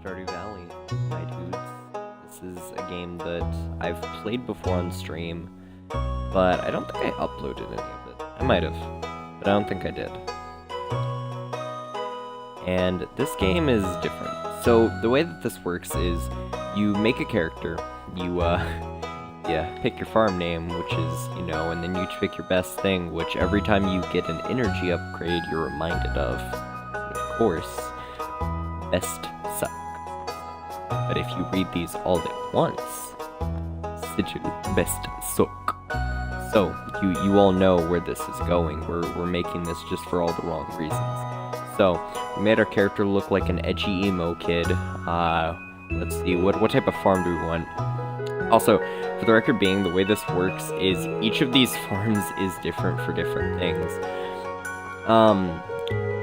Stardew Valley, my dudes. This is a game that I've played before on stream, but I don't think I uploaded any of it. I might have, but I don't think I did. And this game is different. So the way that this works is you make a character, you pick your farm name, which is, and then you pick your best thing, which every time you get an energy upgrade, you're reminded of. And of course, best suck. But if you read these all at once, sigil best suck. So, you all know where this is going. We're making this just for all the wrong reasons. So, we made our character look like an edgy emo kid. Let's see, what type of farm do we want? Also, for the record being, the way this works is each of these farms is different for different things.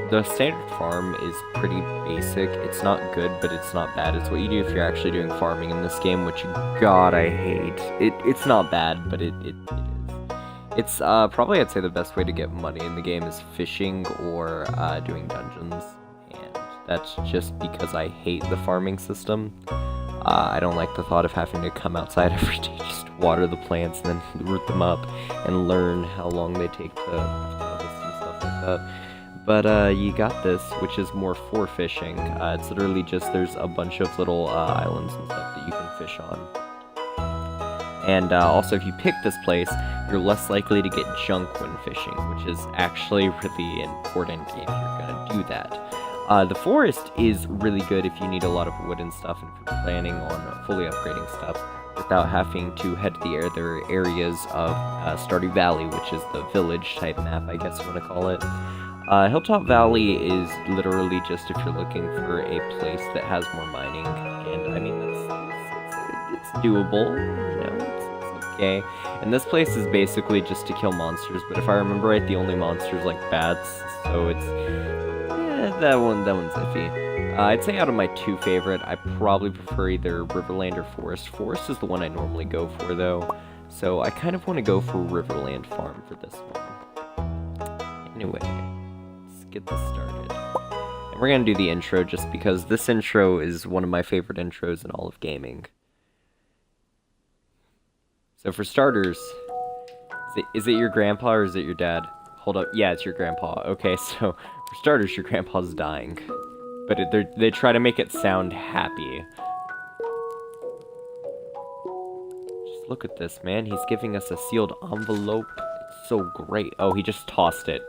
The standard farm is pretty basic. It's not good, but it's not bad. It's what you do if you're actually doing farming in this game, which, God, I hate. It's not bad, but it is. It's, probably, I'd say, the best way to get money in the game is fishing or, doing dungeons. And that's just because I hate the farming system. I don't like the thought of having to come outside every day just to water the plants and then root them up and learn how long they take to harvest and stuff like that. But you got this, which is more for fishing. It's literally just there's a bunch of little islands and stuff that you can fish on. And also, if you pick this place, you're less likely to get junk when fishing, which is actually really important if you're gonna do that. The forest is really good if you need a lot of wood and stuff and if you're planning on fully upgrading stuff without having to head to the other areas of Stardew Valley, which is the village type map, I guess you want to call it. Hilltop Valley is literally just if you're looking for a place that has more mining, and I mean, it's doable, it's okay. And this place is basically just to kill monsters, but if I remember right, the only monsters like bats, so it's... that one's iffy. I'd say out of my two favorite, I probably prefer either Riverland or Forest. Forest is the one I normally go for, though, so I kind of want to go for Riverland Farm for this one. Anyway, let's get this started. And we're going to do the intro just because this intro is one of my favorite intros in all of gaming. So for starters, is it your grandpa or is it your dad? Hold up, yeah, it's your grandpa. Okay, so... for starters, your grandpa's dying, but they try to make it sound happy. Just look at this, man. He's giving us a sealed envelope. It's so great. Oh, he just tossed it.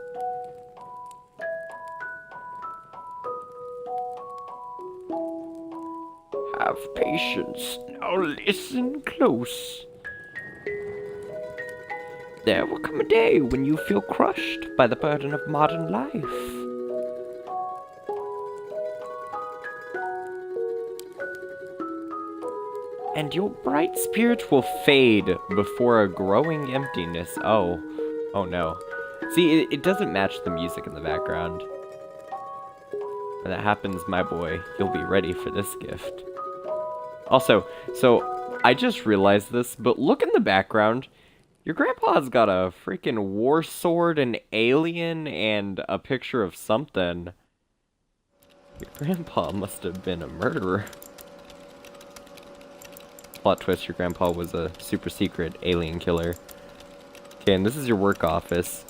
Have patience. Now listen close. There will come a day when you feel crushed by the burden of modern life. And your bright spirit will fade before a growing emptiness. Oh no. See, it doesn't match the music in the background. When that happens, my boy, you'll be ready for this gift. Also, so, I just realized this, but look in the background. Your grandpa's got a freaking war sword, an alien, and a picture of something. Your grandpa must have been a murderer. Plot twist, your grandpa was a super secret alien killer. Okay, and this is your work office.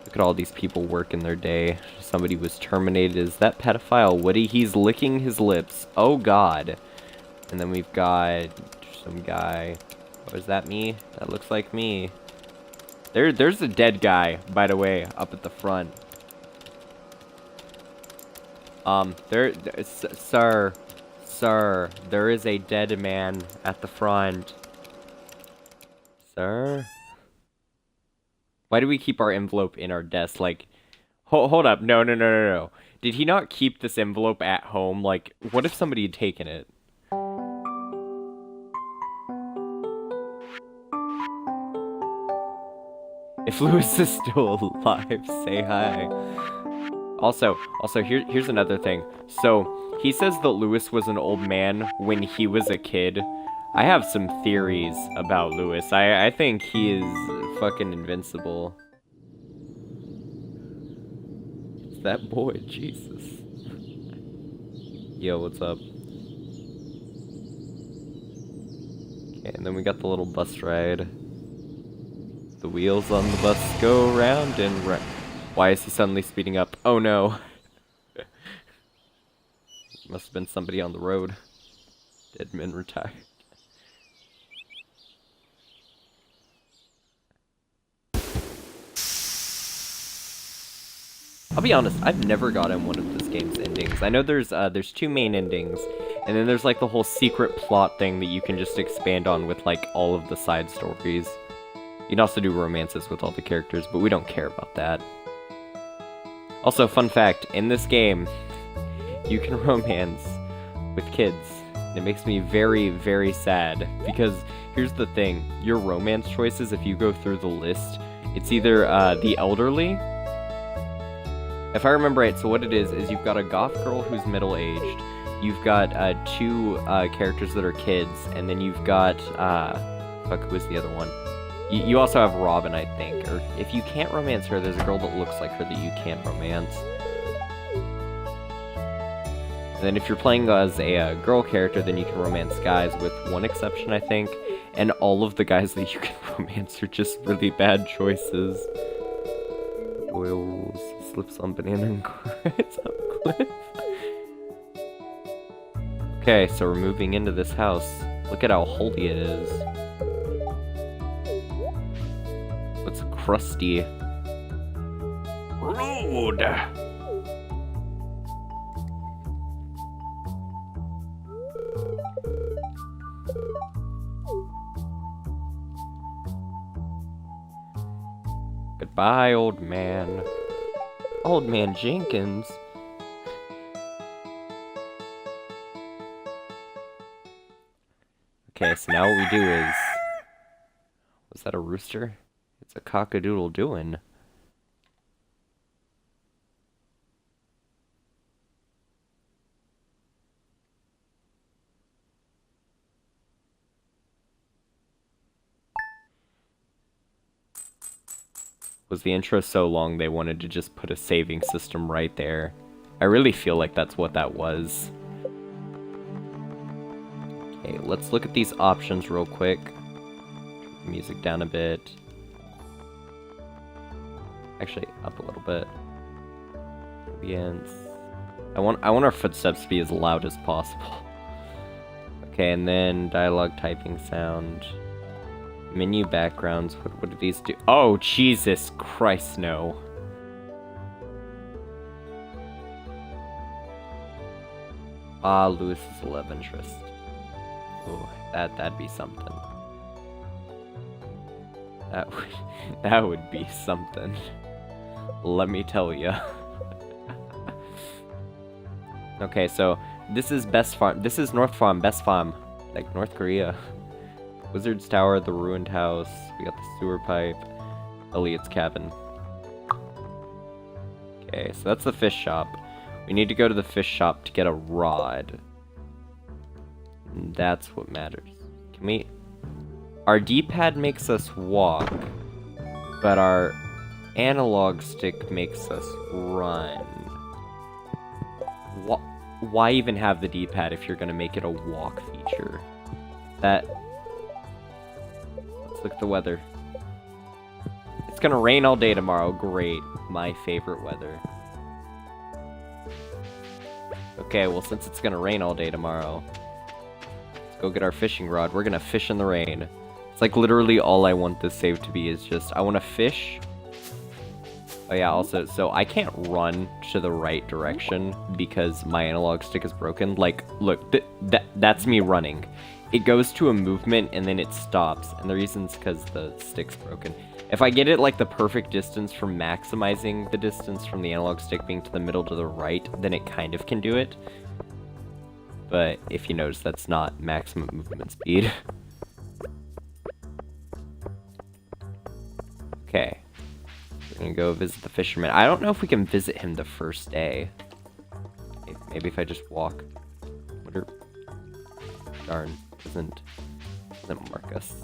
Look at all these people working their day. Somebody was terminated. Is that pedophile Woody? He's licking his lips. Oh god. And then we've got some guy. Oh, is that me? That looks like me. There's a dead guy, by the way, up at the front. Sir, there is a dead man at the front. Sir? Why do we keep our envelope in our desk? Like, hold up. No. Did he not keep this envelope at home? Like, what if somebody had taken it? If Lewis is still alive, say hi. Also, here's another thing. So, he says that Lewis was an old man when he was a kid. I have some theories about Lewis. I think he is fucking invincible. It's that boy, Jesus. Yo, what's up? And then we got the little bus ride. The wheels on the bus go round and round. Why is he suddenly speeding up? Oh no. Must have been somebody on the road. Dead men retired. I'll be honest, I've never gotten one of this game's endings. I know there's two main endings, and then there's like the whole secret plot thing that you can just expand on with like all of the side stories. You can also do romances with all the characters, but we don't care about that. Also, fun fact, in this game, you can romance with kids. And it makes me very, very sad, because here's the thing, your romance choices, if you go through the list, it's either the elderly. If I remember right, so what it is you've got a goth girl who's middle-aged, you've got two characters that are kids, and then you've got, fuck, who was the other one? You also have Robin, I think, or if you can't romance her, there's a girl that looks like her that you can't romance. And then if you're playing as a girl character, then you can romance guys, with one exception, I think, and all of the guys that you can romance are just really bad choices. Oils slips on banana and glides up cliff. Okay, so we're moving into this house. Look at how holy it is. What's crusty? Rude! Goodbye, old man. Old man Jenkins. Okay, so now what we do is... Was that a rooster? It's a cock-a-doodle doing. Was the intro so long they wanted to just put a saving system right there? I really feel like that's what that was. Okay, let's look at these options real quick. Turn the music down a bit. Actually, up a little bit. Ambience. I want our footsteps to be as loud as possible. Okay, and then dialogue typing sound. Menu backgrounds, what do these do? Oh, Jesus Christ, no. Ah, Lewis's love interest. Oh, that'd be something. That would be something. Let me tell ya. Okay, so this is Best Farm. This is North Farm, Best Farm, like North Korea. Wizard's Tower, the ruined house. We got the sewer pipe. Elliot's cabin. Okay, so that's the fish shop. We need to go to the fish shop to get a rod. And that's what matters. Can we... Our D-pad makes us walk, but our analog stick makes us run. Why even have the D-pad if you're gonna make it a walk feature? Let's look at the weather. It's gonna rain all day tomorrow. Great. My favorite weather. Okay, well, since it's gonna rain all day tomorrow, let's go get our fishing rod. We're gonna fish in the rain. It's like literally all I want this save to be is just, I want to fish. Oh yeah, also, so I can't run to the right direction because my analog stick is broken. Like, look, that's me running. It goes to a movement and then it stops, and the reason's because the stick's broken. If I get it like the perfect distance from maximizing the distance from the analog stick being to the middle to the right, then it kind of can do it. But if you notice, that's not maximum movement speed. Okay. We're gonna go visit the fisherman. I don't know if we can visit him the first day. Maybe if I just walk. Darn, doesn't mark us.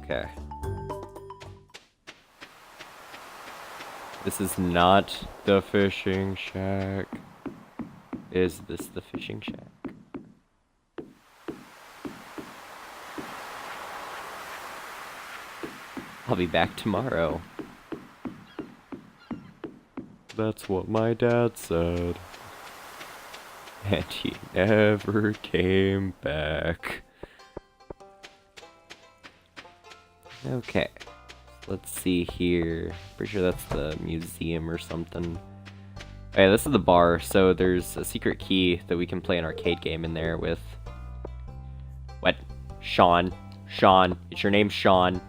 Okay. This is not the fishing shack. Is this the fishing shack? I'll be back tomorrow. That's what my dad said. And he never came back. Okay. Let's see here. Pretty sure that's the museum or something. Okay, this is the bar, so there's a secret key that we can play an arcade game in there with... What? Sean. Sean. Is your name Sean?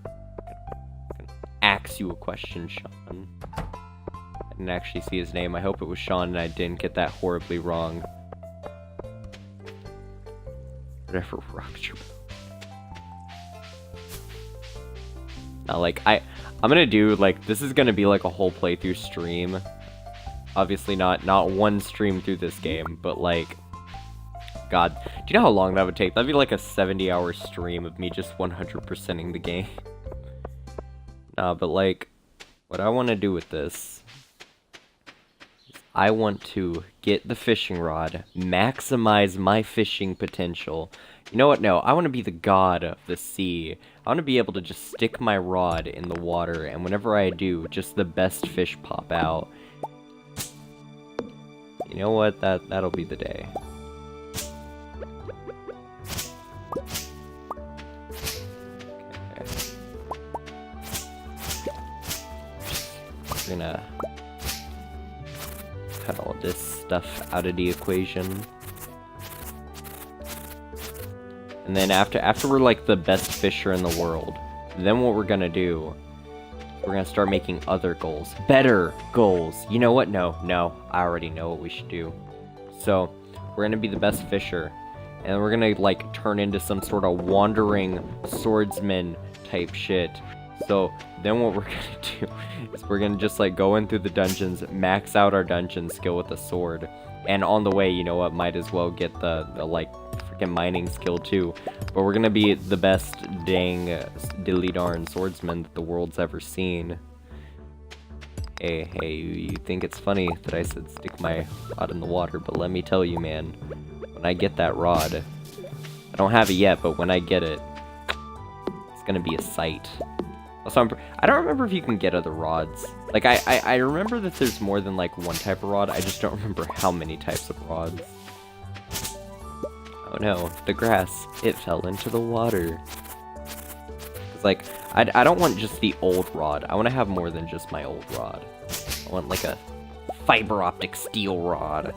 I'm gonna ask you a question, Sean. I didn't actually see his name. I hope it was Sean and I didn't get that horribly wrong. Whatever rocks your... Now, like, I'm gonna do, like, this is gonna be like a whole playthrough stream. Obviously not one stream through this game, but like, God, do you know how long that would take? That'd be like a 70-hour stream of me just 100%ing the game. Nah, but like, what I want to do with this is I want to get the fishing rod, maximize my fishing potential. You know what? No, I want to be the god of the sea. I want to be able to just stick my rod in the water, and whenever I do, just the best fish pop out. You know what? That'll be the day. Okay. We're gonna cut all this stuff out of the equation. And then after we're like the best fisher in the world, then what we're gonna do, we're gonna start making other goals. Better goals! You know what? No, I already know what we should do. So, we're gonna be the best fisher, and we're gonna like turn into some sort of wandering swordsman type shit. So, then what we're gonna do is we're gonna just like go in through the dungeons, max out our dungeon skill with a sword, and on the way, you know what, might as well get the like freaking mining skill too. But we're gonna be the best dang dilly darn swordsman that the world's ever seen. Hey, you think it's funny that I said stick my rod in the water, but let me tell you, man, when I get that rod, I don't have it yet, but when I get it, it's gonna be a sight. Also, I don't remember if you can get other rods. Like, I remember that there's more than like one type of rod, I just don't remember how many types of rods. Oh no, the grass, it fell into the water. It's like, I don't want just the old rod, I want to have more than just my old rod. I want like a fiber optic steel rod.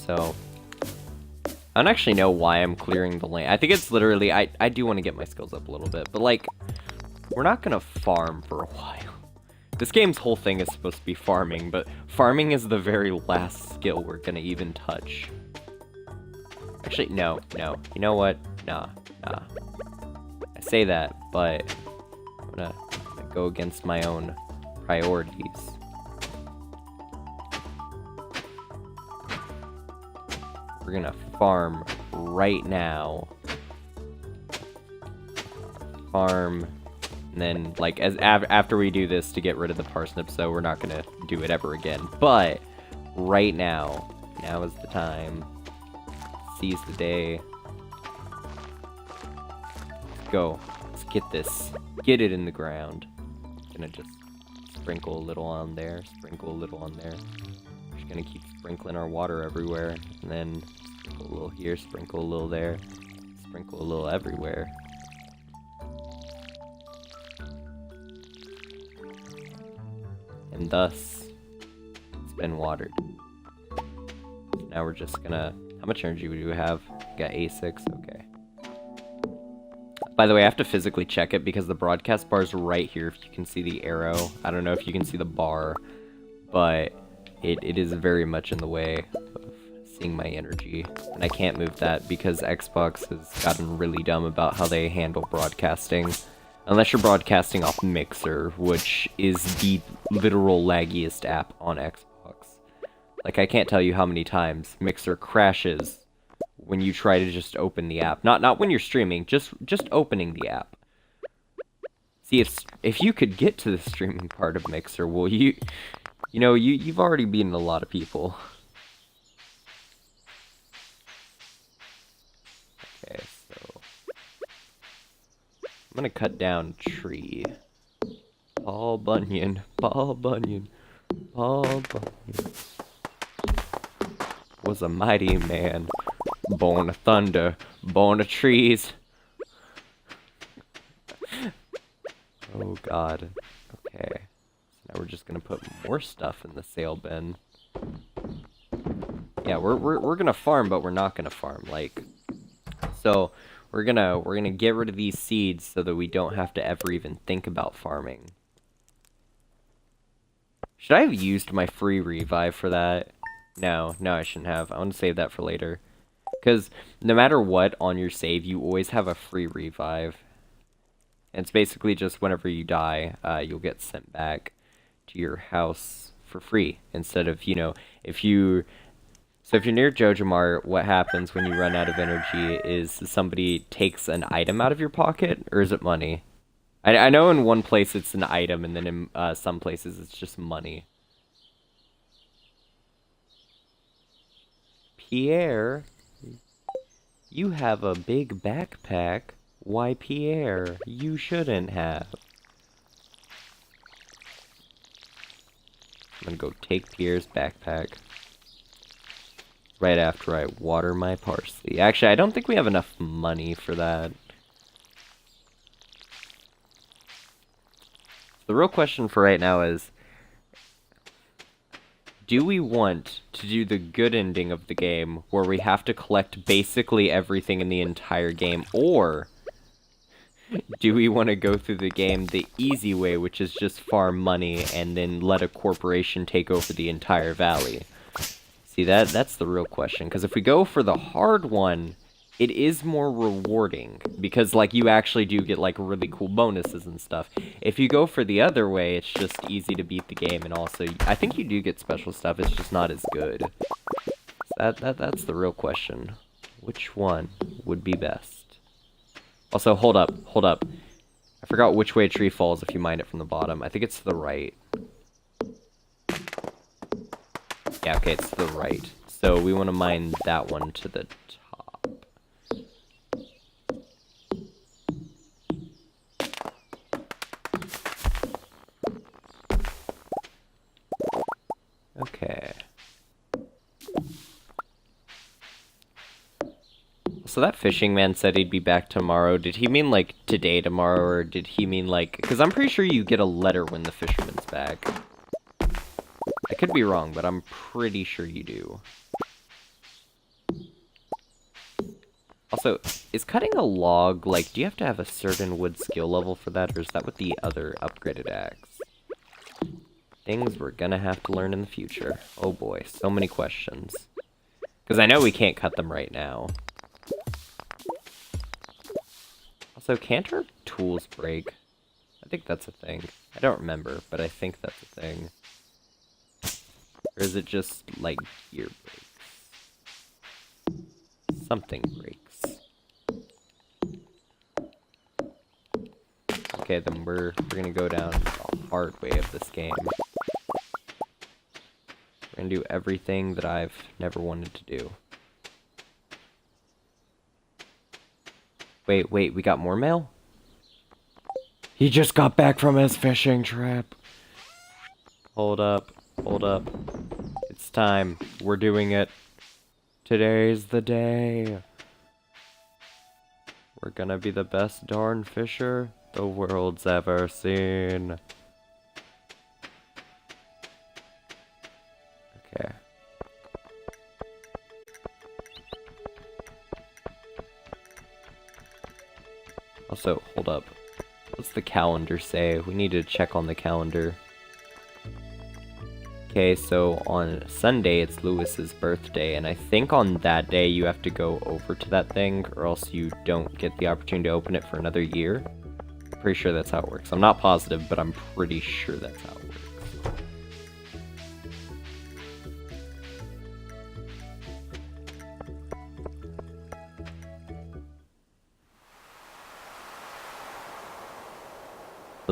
So, I don't actually know why I'm clearing the land. I think it's literally, I do want to get my skills up a little bit, but like, we're not gonna farm for a while. This game's whole thing is supposed to be farming, but farming is the very last skill we're gonna even touch. Actually, no. You know what? Nah. I say that, but I'm gonna go against my own priorities. We're gonna farm right now. Farm, and then like after we do this to get rid of the parsnips, so we're not gonna do it ever again. But right now is the time. Seize the day. Let's go. Let's get this. Get it in the ground. Gonna just sprinkle a little on there. Sprinkle a little on there. We're just gonna keep sprinkling our water everywhere, and then sprinkle a little here, sprinkle a little there, sprinkle a little everywhere. And thus, it's been watered. So now we're just gonna... How much energy do we have? Got A6, okay. By the way, I have to physically check it because the broadcast bar is right here, if you can see the arrow. I don't know if you can see the bar, but it is very much in the way of seeing my energy. And I can't move that because Xbox has gotten really dumb about how they handle broadcasting. Unless you're broadcasting off Mixer, which is the literal laggiest app on Xbox. Like, I can't tell you how many times Mixer crashes when you try to just open the app. Not when you're streaming, just opening the app. See, if you could get to the streaming part of Mixer, well, you've already beaten a lot of people. Okay, so I'm gonna cut down a tree. Paul Bunyan, Paul Bunyan, Paul Bunyan was a mighty man, born of thunder, born of trees. Oh god. Okay. So now we're just gonna put more stuff in the sale bin. Yeah, we're gonna farm, but we're not gonna farm. Like, so we're gonna get rid of these seeds so that we don't have to ever even think about farming. Should I have used my free revive for that? No, I shouldn't have. I want to save that for later. Because no matter what on your save, you always have a free revive. And it's basically just whenever you die, you'll get sent back to your house for free. Instead of, if you're near Jojamar, what happens when you run out of energy is somebody takes an item out of your pocket, or is it money? I know in one place it's an item, and then in some places it's just money. Pierre, you have a big backpack. Why, Pierre, you shouldn't have. I'm gonna go take Pierre's backpack right after I water my parsley. Actually, I don't think we have enough money for that. The real question for right now is, do we want to do the good ending of the game, where we have to collect basically everything in the entire game, or do we want to go through the game the easy way, which is just farm money and then let a corporation take over the entire valley? See, that's the real question, because if we go for the hard one, it is more rewarding, because, like, you actually do get, like, really cool bonuses and stuff. If you go for the other way, it's just easy to beat the game, and also, I think you do get special stuff, it's just not as good. That's the real question. Which one would be best? Also, hold up. I forgot which way a tree falls if you mine it from the bottom. I think it's to the right. Yeah, okay, it's to the right. So we want to mine that one to the top. Okay. So that fishing man said he'd be back tomorrow. Did he mean, like, today, tomorrow, or did he mean, like... Because I'm pretty sure you get a letter when the fisherman's back. I could be wrong, but I'm pretty sure you do. Also, is cutting a log, like, do you have to have a certain wood skill level for that, or is that with the other upgraded axe? Things we're gonna have to learn in the future. Oh boy, so many questions. Because I know we can't cut them right now. Also, can't our tools break? I think that's a thing. I don't remember, but I think that's a thing. Or is it just, like, gear breaks? Something breaks. Okay, then we're gonna go down the hard way of this game. We're gonna do everything that I've never wanted to do. Wait, we got more mail? He just got back from his fishing trip. Hold up. It's time. We're doing it. Today's the day. We're gonna be the best darn fisher the world's ever seen. Okay. Also, hold up. What's the calendar say? We need to check on the calendar. Okay, so on Sunday it's Lewis's birthday, and I think on that day you have to go over to that thing, or else you don't get the opportunity to open it for another year. I'm pretty sure that's how it works. I'm not positive, but I'm pretty sure that's how it works.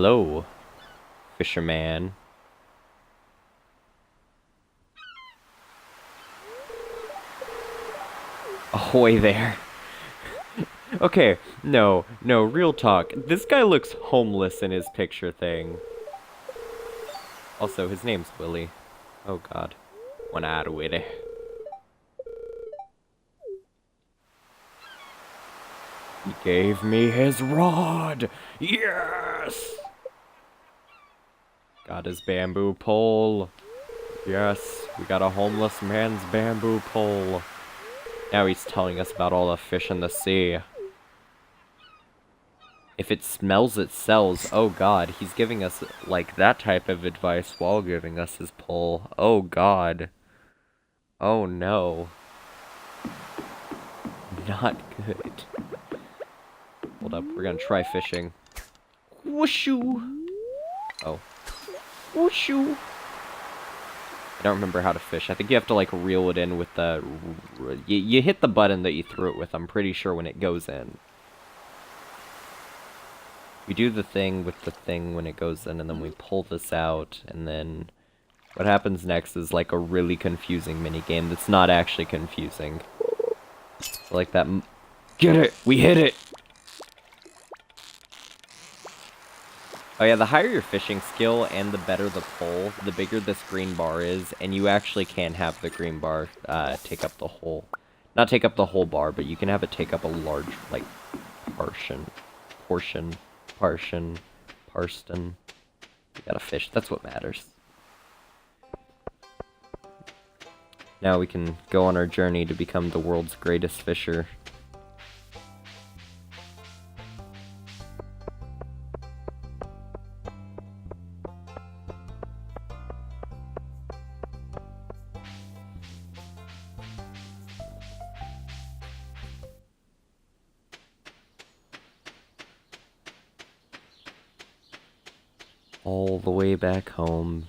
Hello, fisherman. Ahoy there. Okay, no, real talk. This guy looks homeless in his picture thing. Also, his name's Willie. Oh god. One-eyed Willie. He gave me his rod! Yes! Got his bamboo pole. Yes, we got a homeless man's bamboo pole. Now he's telling us about all the fish in the sea. If it smells, it sells. Oh god, he's giving us, like, that type of advice while giving us his pole. Oh god. Oh no. Not good. Hold up, we're gonna try fishing. Whooshoe! Oh. Whooshoe! I don't remember how to fish. I think you have to, like, reel it in with the... You hit the button that you threw it with, I'm pretty sure, when it goes in. We do the thing with the thing when it goes in, and then we pull this out, and then... What happens next is, like, a really confusing minigame that's not actually confusing. So, like that... Get it! We hit it! Oh yeah, the higher your fishing skill and the better the pole, the bigger this green bar is, and you actually can have the green bar take up the whole... Not take up the whole bar, but you can have it take up a large, like, portion. You gotta fish, that's what matters. Now we can go on our journey to become the world's greatest fisher. All the way back home.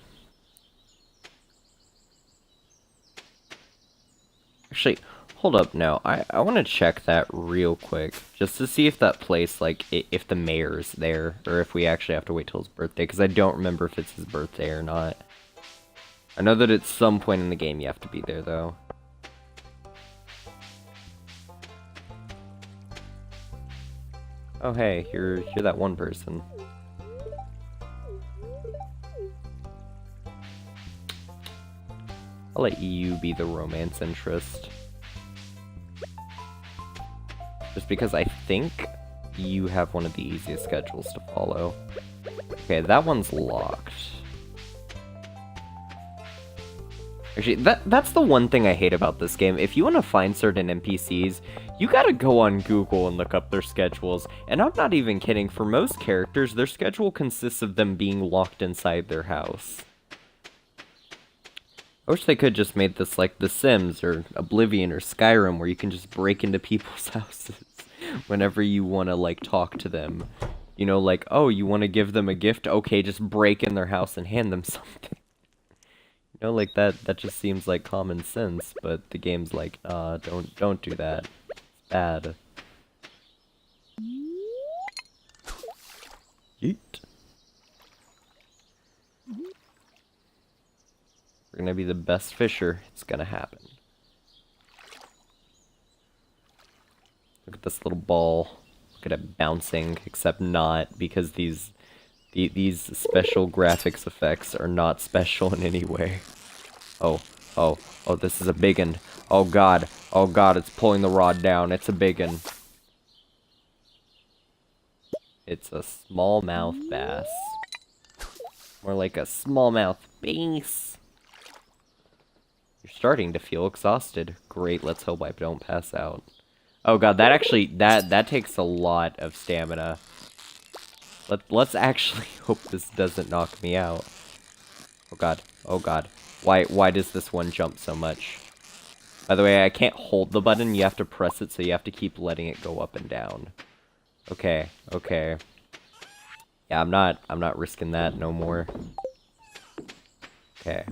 Actually, hold up now. I want to check that real quick. Just to see if that place, like, if the mayor's there. Or if we actually have to wait till his birthday. Because I don't remember if it's his birthday or not. I know that at some point in the game you have to be there, though. Oh, hey, you're that one person. I'll let you be the romance interest. Just because I think you have one of the easiest schedules to follow. Okay, that one's locked. Actually, that's the one thing I hate about this game. If you want to find certain NPCs, you gotta go on Google and look up their schedules. And I'm not even kidding, for most characters, their schedule consists of them being locked inside their house. I wish they could just made this like The Sims or Oblivion or Skyrim, where you can just break into people's houses whenever you want to, like, talk to them. You know, like, oh, you want to give them a gift? Okay, just break in their house and hand them something. You know, like, that just seems like common sense, but the game's like, don't do that. It's bad. Yeet. We're gonna be the best fisher. It's gonna happen. Look at this little ball. Look at it bouncing, except not, because these special graphics effects are not special in any way. Oh, this is a biggin. Oh god, it's pulling the rod down. It's a biggin. It's a smallmouth bass. More like a smallmouth bass. You're starting to feel exhausted. Great, let's hope I don't pass out. Oh god, that actually, that takes a lot of stamina. Let's actually hope this doesn't knock me out. Oh god. Why does this one jump so much? By the way, I can't hold the button, you have to press it, so you have to keep letting it go up and down. Okay. Yeah, I'm not risking that no more. Okay.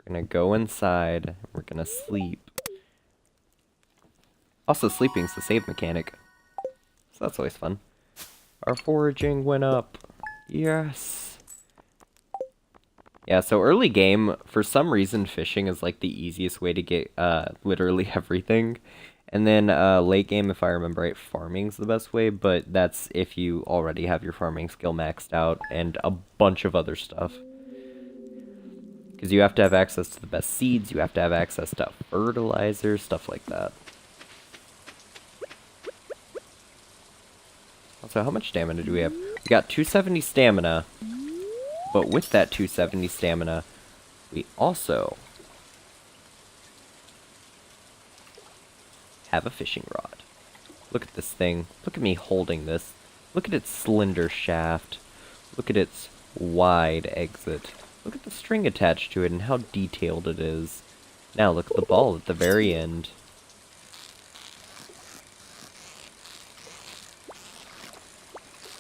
We're gonna go inside. We're gonna sleep. Also, sleeping's the save mechanic. So that's always fun. Our foraging went up. Yes. Yeah, so early game, for some reason, fishing is like the easiest way to get literally everything. And then late game, if I remember right, farming's the best way, but that's if you already have your farming skill maxed out and a bunch of other stuff. Because you have to have access to the best seeds, you have to have access to fertilizer, stuff like that. Also, how much stamina do we have? We got 270 stamina, but with that 270 stamina, we also have a fishing rod. Look at this thing. Look at me holding this. Look at its slender shaft. Look at its wide exit. Look at the string attached to it and how detailed it is. Now look at the ball at the very end.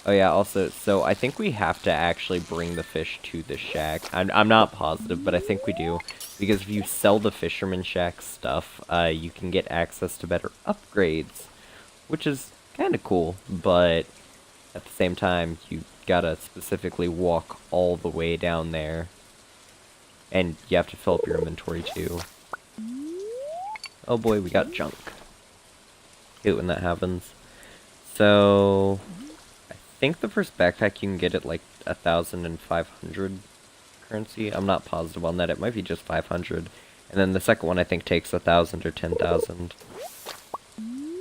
Oh yeah, also, so I think we have to actually bring the fish to the shack. I'm not positive, but I think we do. Because if you sell the Fisherman Shack stuff, you can get access to better upgrades. Which is kind of cool, but at the same time, you gotta specifically walk all the way down there. And you have to fill up your inventory too. Oh boy, we got junk. Hate when that happens. So I think the first backpack you can get at like 1,500 currency. I'm not positive on that. It might be just 500. And then the second one I think takes 1,000 or 10,000. I'm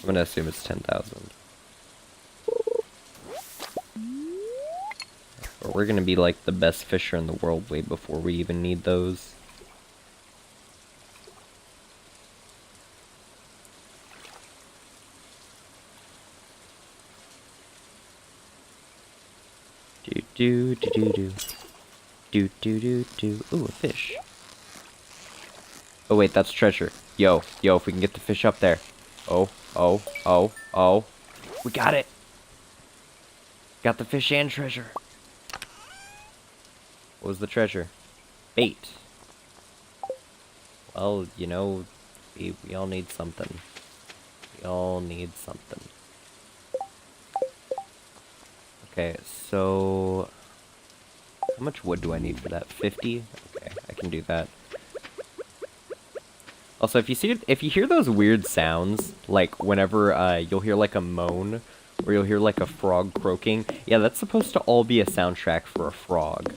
gonna assume it's 10,000. Or we're gonna be like the best fisher in the world way before we even need those. Do do do do do do do do. Ooh, a fish. Oh wait, that's treasure. Yo, if we can get the fish up there. Oh. We got it. Got the fish and treasure. What was the treasure? Bait. Well, you know, we all need something. We all need something. Okay, so how much wood do I need for that? 50? Okay, I can do that. Also, if you hear those weird sounds, like whenever you'll hear like a moan, or you'll hear like a frog croaking, yeah, that's supposed to all be a soundtrack for a frog.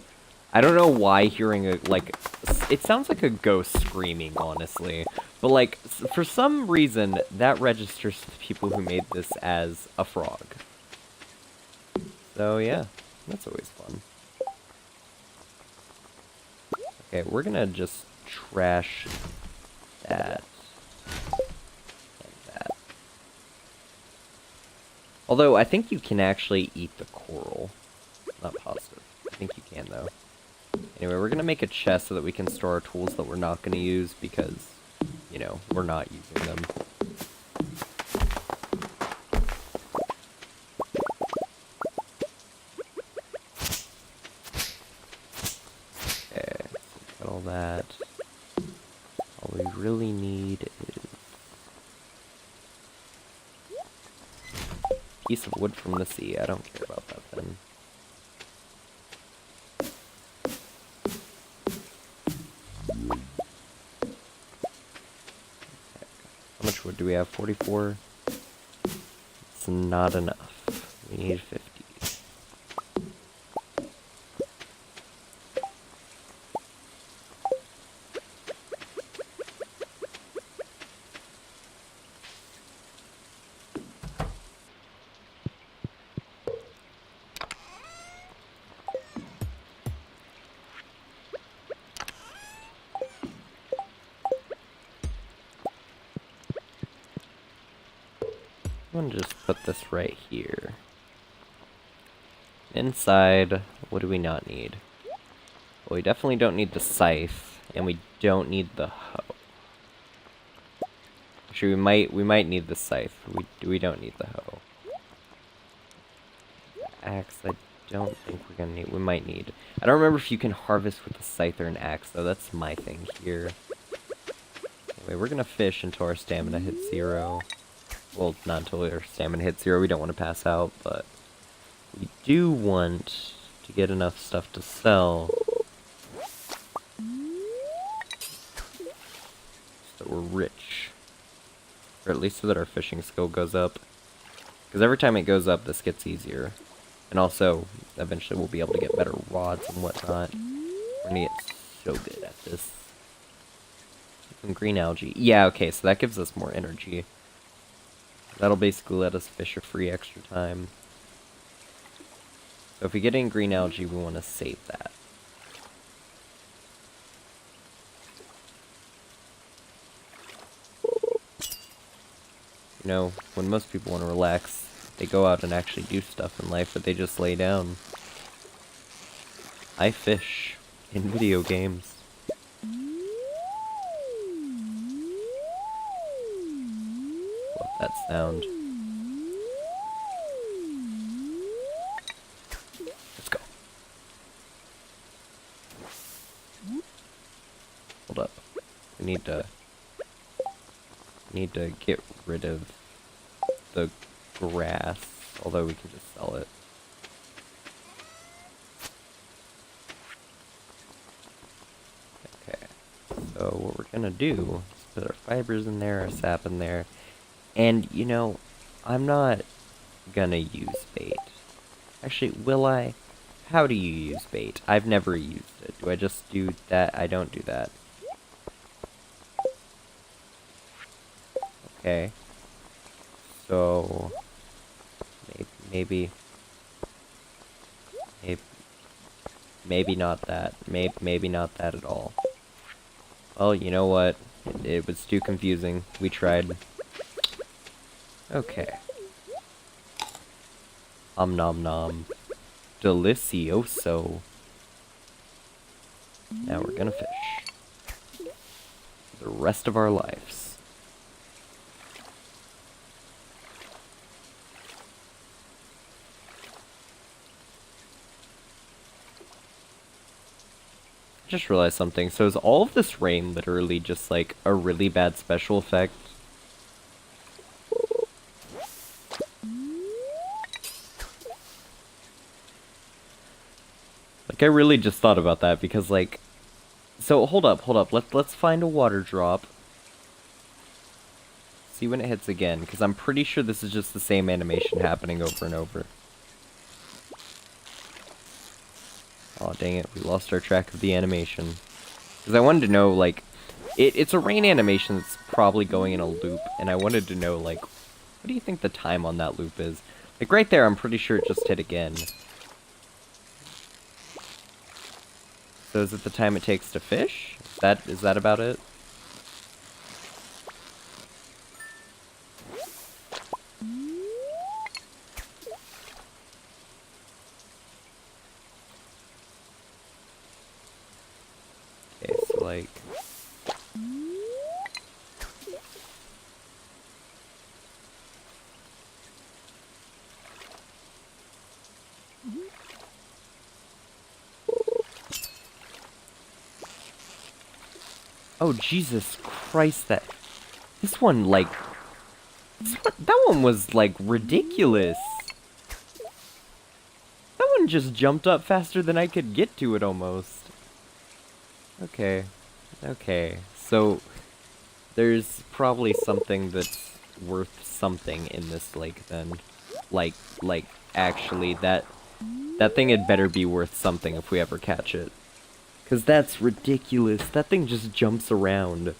I don't know why hearing it sounds like a ghost screaming, honestly. But like, for some reason, that registers to the people who made this as a frog. So yeah, that's always fun. Okay, we're gonna just trash that and that. Although, I think you can actually eat the coral. Not positive. I think you can, though. Anyway, we're gonna make a chest so that we can store our tools that we're not gonna use because, you know, we're not using them. Okay, so got all that. All we really need is a piece of wood from the sea. I don't care about that then. How much wood do we have? 44? It's not enough. We need 50. I'm gonna just put this right here. Inside, what do we not need? Well, we definitely don't need the scythe, and we don't need the hoe. Actually, we might need the scythe. We don't need the hoe. Axe, I don't think we're gonna need. We might need. I don't remember if you can harvest with a scythe or an axe, though. That's my thing here. Anyway, we're gonna fish until our stamina hits 0. Well, not until our stamina hits 0. We don't want to pass out, but we do want to get enough stuff to sell so that we're rich. Or at least so that our fishing skill goes up. Because every time it goes up, this gets easier. And also, eventually we'll be able to get better rods and whatnot. We're gonna get so good at this. Some green algae. Yeah, okay, so that gives us more energy. That'll basically let us fish a free extra time. So if we get in green algae, we want to save that. You know, when most people want to relax, they go out and actually do stuff in life, but they just lay down. I fish in video games. Love that sound. Let's go. Hold up. We need to get rid of the grass, although we can just sell it. Okay, so what we're gonna do is put our fibers in there, our sap in there, and you know, I'm not gonna use bait. Actually, will I? How do you use bait? I've never used it. Do I just do that? I don't do that. Okay. So maybe not that. Maybe not that at all. Well, you know what? It was too confusing. We tried. Okay. Nom nom. Delicioso. Now we're gonna fish. For the rest of our lives. Just realized something. So is all of this rain literally just like a really bad special effect? Like I really just thought about that because like, so hold up. Let's find a water drop. See when it hits again, because I'm pretty sure this is just the same animation happening over and over. Oh dang it, we lost our track of the animation. Because I wanted to know, like, it's a rain animation that's probably going in a loop, and I wanted to know, like, what do you think the time on that loop is? Like, right there, I'm pretty sure it just hit again. So is it the time it takes to fish? Is that about it? Okay, so like... Oh, Jesus Christ, this one, like... that one was, like, ridiculous. That one just jumped up faster than I could get to it, almost. Okay. Okay. So, there's probably something that's worth something in this lake, then. Like, actually, that thing had better be worth something if we ever catch it. Because that's ridiculous. That thing just jumps around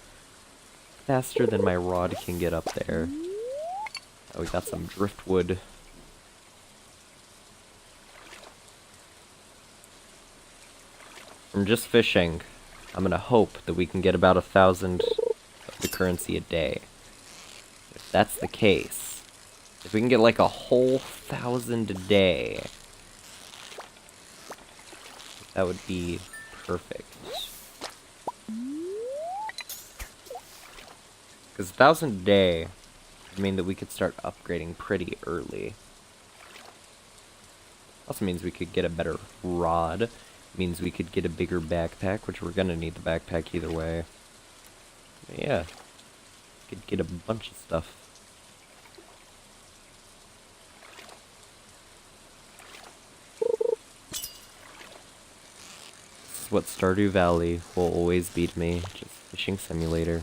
faster than my rod can get up there. Oh, we got some driftwood. From just fishing, I'm gonna hope that we can get about 1,000 of the currency a day. If that's the case, if we can get like a whole 1,000 a day, that would be perfect. Because 1,000 a day would mean that we could start upgrading pretty early. Also means we could get a better rod. Means we could get a bigger backpack, which we're gonna need the backpack either way. But yeah. Could get a bunch of stuff. is what Stardew Valley will always be to me. Just fishing simulator.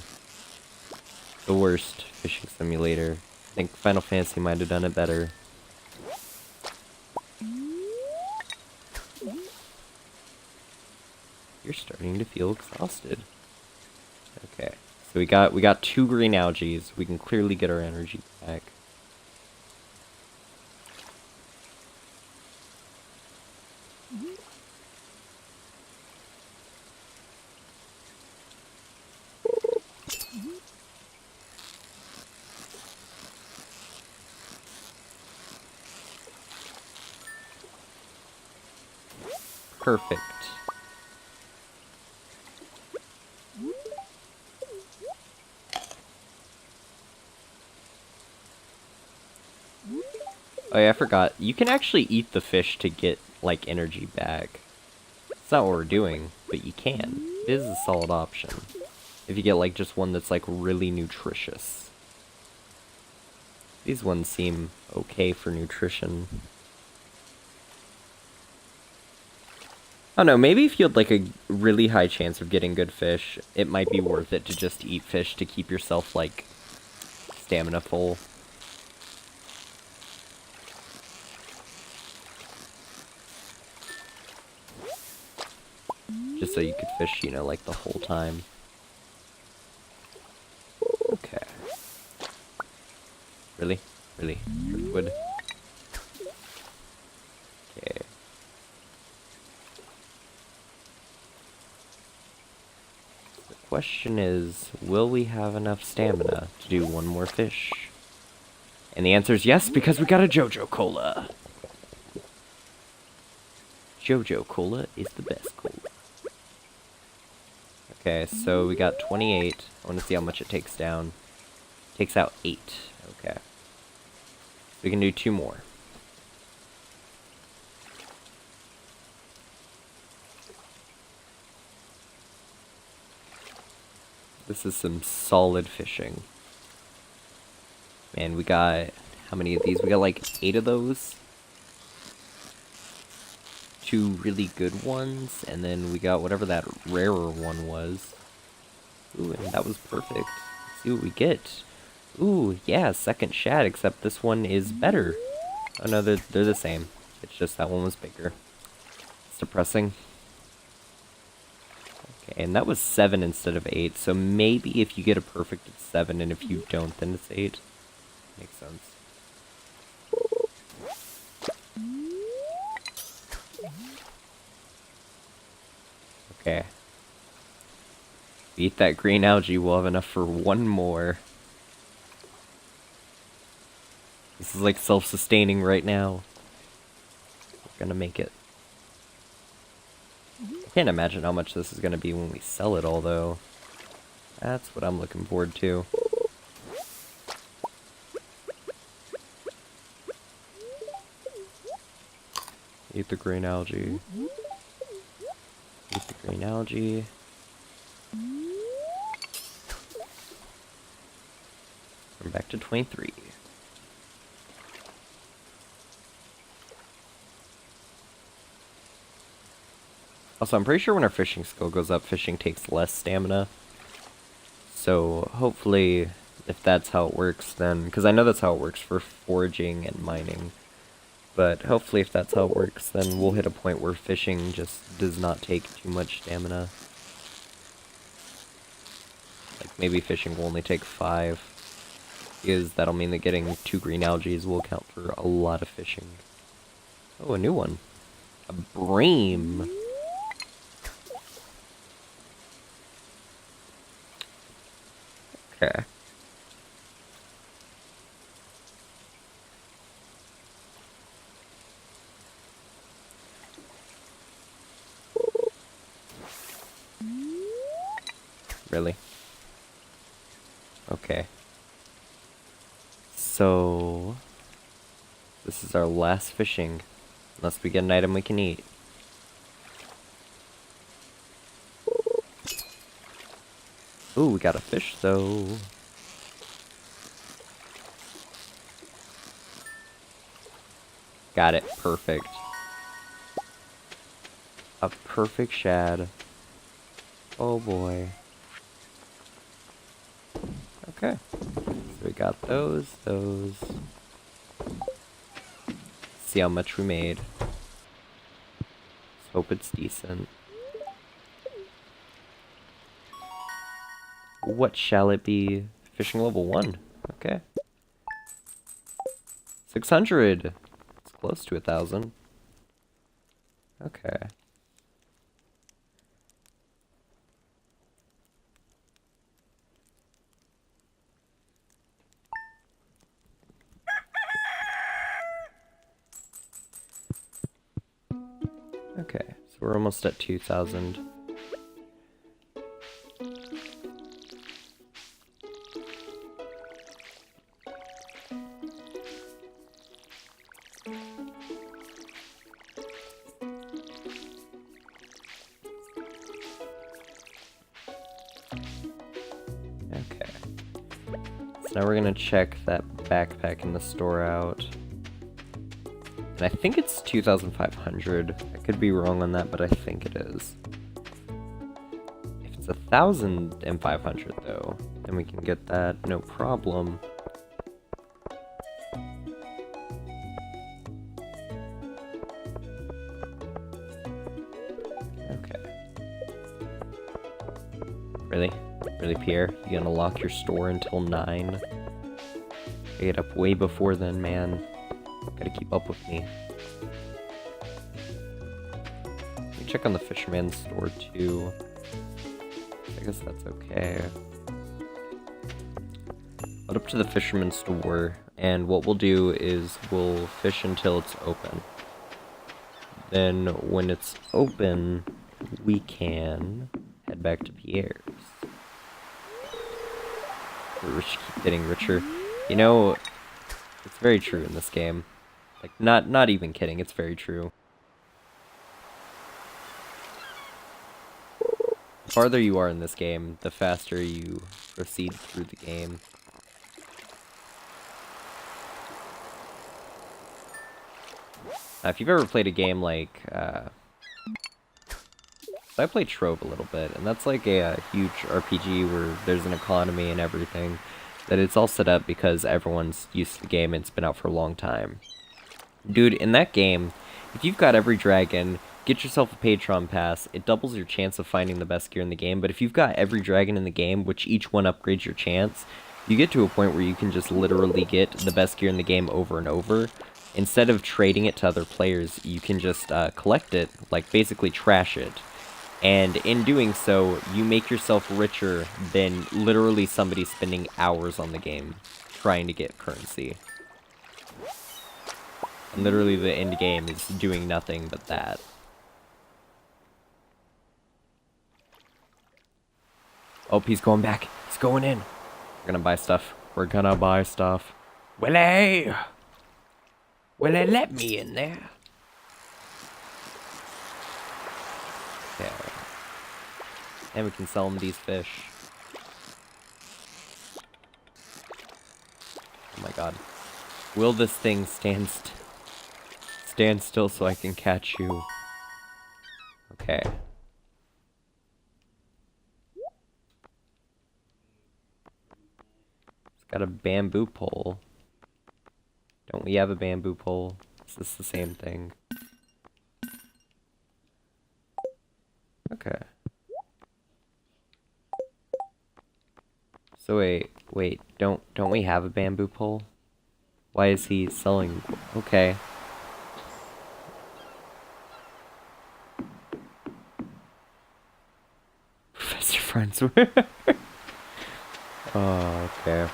The worst fishing simulator. I think Final Fantasy might have done it better. You're starting to feel exhausted. Okay. So we got 2 green algae. We can clearly get our energy back. Perfect. Oh yeah, I forgot. You can actually eat the fish to get, like, energy back. It's not what we're doing, but you can. It is a solid option. If you get, like, just one that's, like, really nutritious. These ones seem okay for nutrition. I don't know, maybe if you had, like, a really high chance of getting good fish, it might be worth it to just eat fish to keep yourself, like, stamina full. Just so you could fish, you know, like, the whole time. Okay. Really? Really? Driftwood? Okay. The question is, will we have enough stamina to do one more fish? And the answer is yes, because we got a JoJo Cola! JoJo Cola is the best cola. Okay, so we got 28. I want to see how much it takes down. Takes out 8. Okay. We can do 2 more. This is some solid fishing. Man, we got... how many of these? We got like 8 of those. 2 really good ones, and then we got whatever that rarer one was. Ooh, and that was perfect. Let's see what we get. Ooh, yeah, second shad, except this one is better. Oh no, they're the same. It's just that one was bigger. It's depressing. Okay, and that was 7 instead of 8, so maybe if you get a perfect, it's 7, and if you don't, then it's 8. Makes sense. Okay. Eat that green algae, we'll have enough for 1 more. This is like self-sustaining right now. We're gonna make it. I can't imagine how much this is gonna be when we sell it all, though. That's what I'm looking forward to. Eat the green algae. Eat the green algae. We're back to 23. Also, I'm pretty sure when our fishing skill goes up, fishing takes less stamina. So, hopefully, if that's how it works, then... because I know that's how it works for foraging and mining. But hopefully if that's how it works, then we'll hit a point where fishing just does not take too much stamina. Like, maybe fishing will only take 5. Because that'll mean that getting 2 green algae will count for a lot of fishing. Oh, a new one. A bream! Okay. Really? Okay. So... this is our last fishing. Unless we get an item we can eat. Ooh, we got a fish, though. Got it. Perfect. A perfect shad. Oh boy. Okay. So we got those. See how much we made. Let's hope it's decent. What shall it be? Fishing level 1. Okay. 600! It's close to 1,000. Okay. Okay, so we're almost at 2,000. Okay. So now we're gonna check that backpack in the store out. And I think it's 2,500. I could be wrong on that, but I think it is. If it's 1,500 though, then we can get that, no problem. Okay. Really? Really, Pierre? You gonna lock your store until 9? I get up way before then, man. Gotta keep up with me. Let me check on the fisherman's store too. I guess that's okay. Head up to the fisherman's store, and what we'll do is we'll fish until it's open. Then when it's open, we can head back to Pierre's. The rich keep getting richer. You know, it's very true in this game. Like, not even kidding, it's very true. The farther you are in this game, the faster you proceed through the game. Now, if you've ever played a game like, I played Trove a little bit, and that's like a huge RPG where there's an economy and everything. That it's all set up because everyone's used to the game and it's been out for a long time. Dude, in that game, if you've got every dragon, get yourself a Patron pass. It doubles your chance of finding the best gear in the game, but if you've got every dragon in the game, which each one upgrades your chance, you get to a point where you can just literally get the best gear in the game over and over. Instead of trading it to other players, you can just collect it, like basically trash it. And in doing so, you make yourself richer than literally somebody spending hours on the game trying to get currency. And literally the end game is doing nothing but that. Oh, he's going back. He's going in. We're gonna buy stuff. We're gonna buy stuff. Willie! Willie, let me in there. Okay. And we can sell them these fish. Oh my god. Will this thing stand still so I can catch you? Okay. It's got a bamboo pole. Don't we have a bamboo pole? Is this the same thing? Okay. So wait, don't we have a bamboo pole? Why is he selling? Okay. Professor Friendsworth. Oh, okay.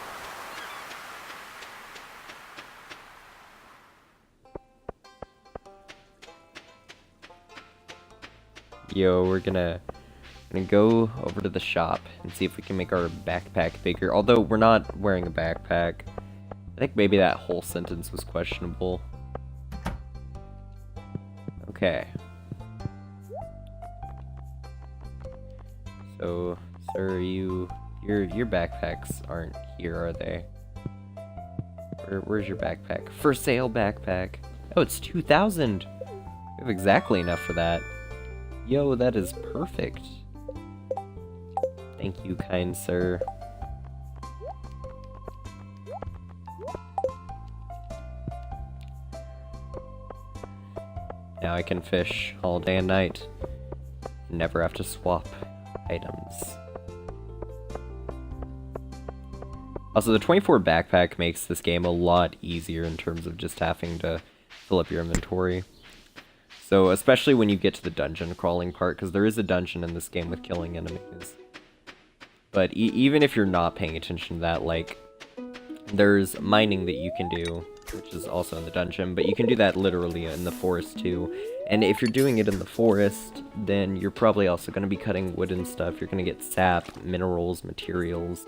Yo, we're gonna go over to the shop and see if we can make our backpack bigger. Although we're not wearing a backpack. I think maybe that whole sentence was questionable. Okay. So, sir, your backpacks aren't here, are they? Where's your backpack? For sale backpack. Oh, it's 2,000. We have exactly enough for that. Yo, that is perfect. Thank you, kind sir. Now I can fish all day and night. Never have to swap items. Also, the 24 backpack makes this game a lot easier in terms of just having to fill up your inventory. So, especially when you get to the dungeon crawling part, because there is a dungeon in this game with killing enemies. But even if you're not paying attention to that, like, there's mining that you can do, which is also in the dungeon, but you can do that literally in the forest too. And if you're doing it in the forest, then you're probably also going to be cutting wood and stuff. You're going to get sap, minerals, materials.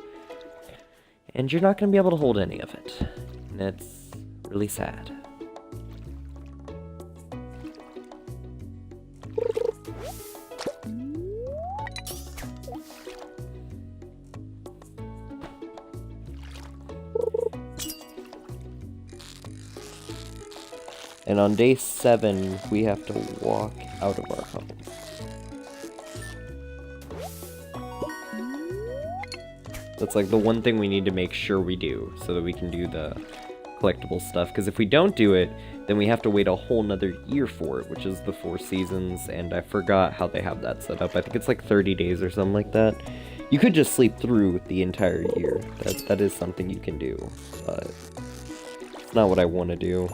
And you're not going to be able to hold any of it. And it's really sad. And on day 7, we have to walk out of our home. That's like the one thing we need to make sure we do, so that we can do the collectible stuff. Because if we don't do it, then we have to wait a whole nother year for it, which is the 4 seasons, and I forgot how they have that set up. I think it's like 30 days or something like that. You could just sleep through the entire year. That is something you can do, but it's not what I want to do.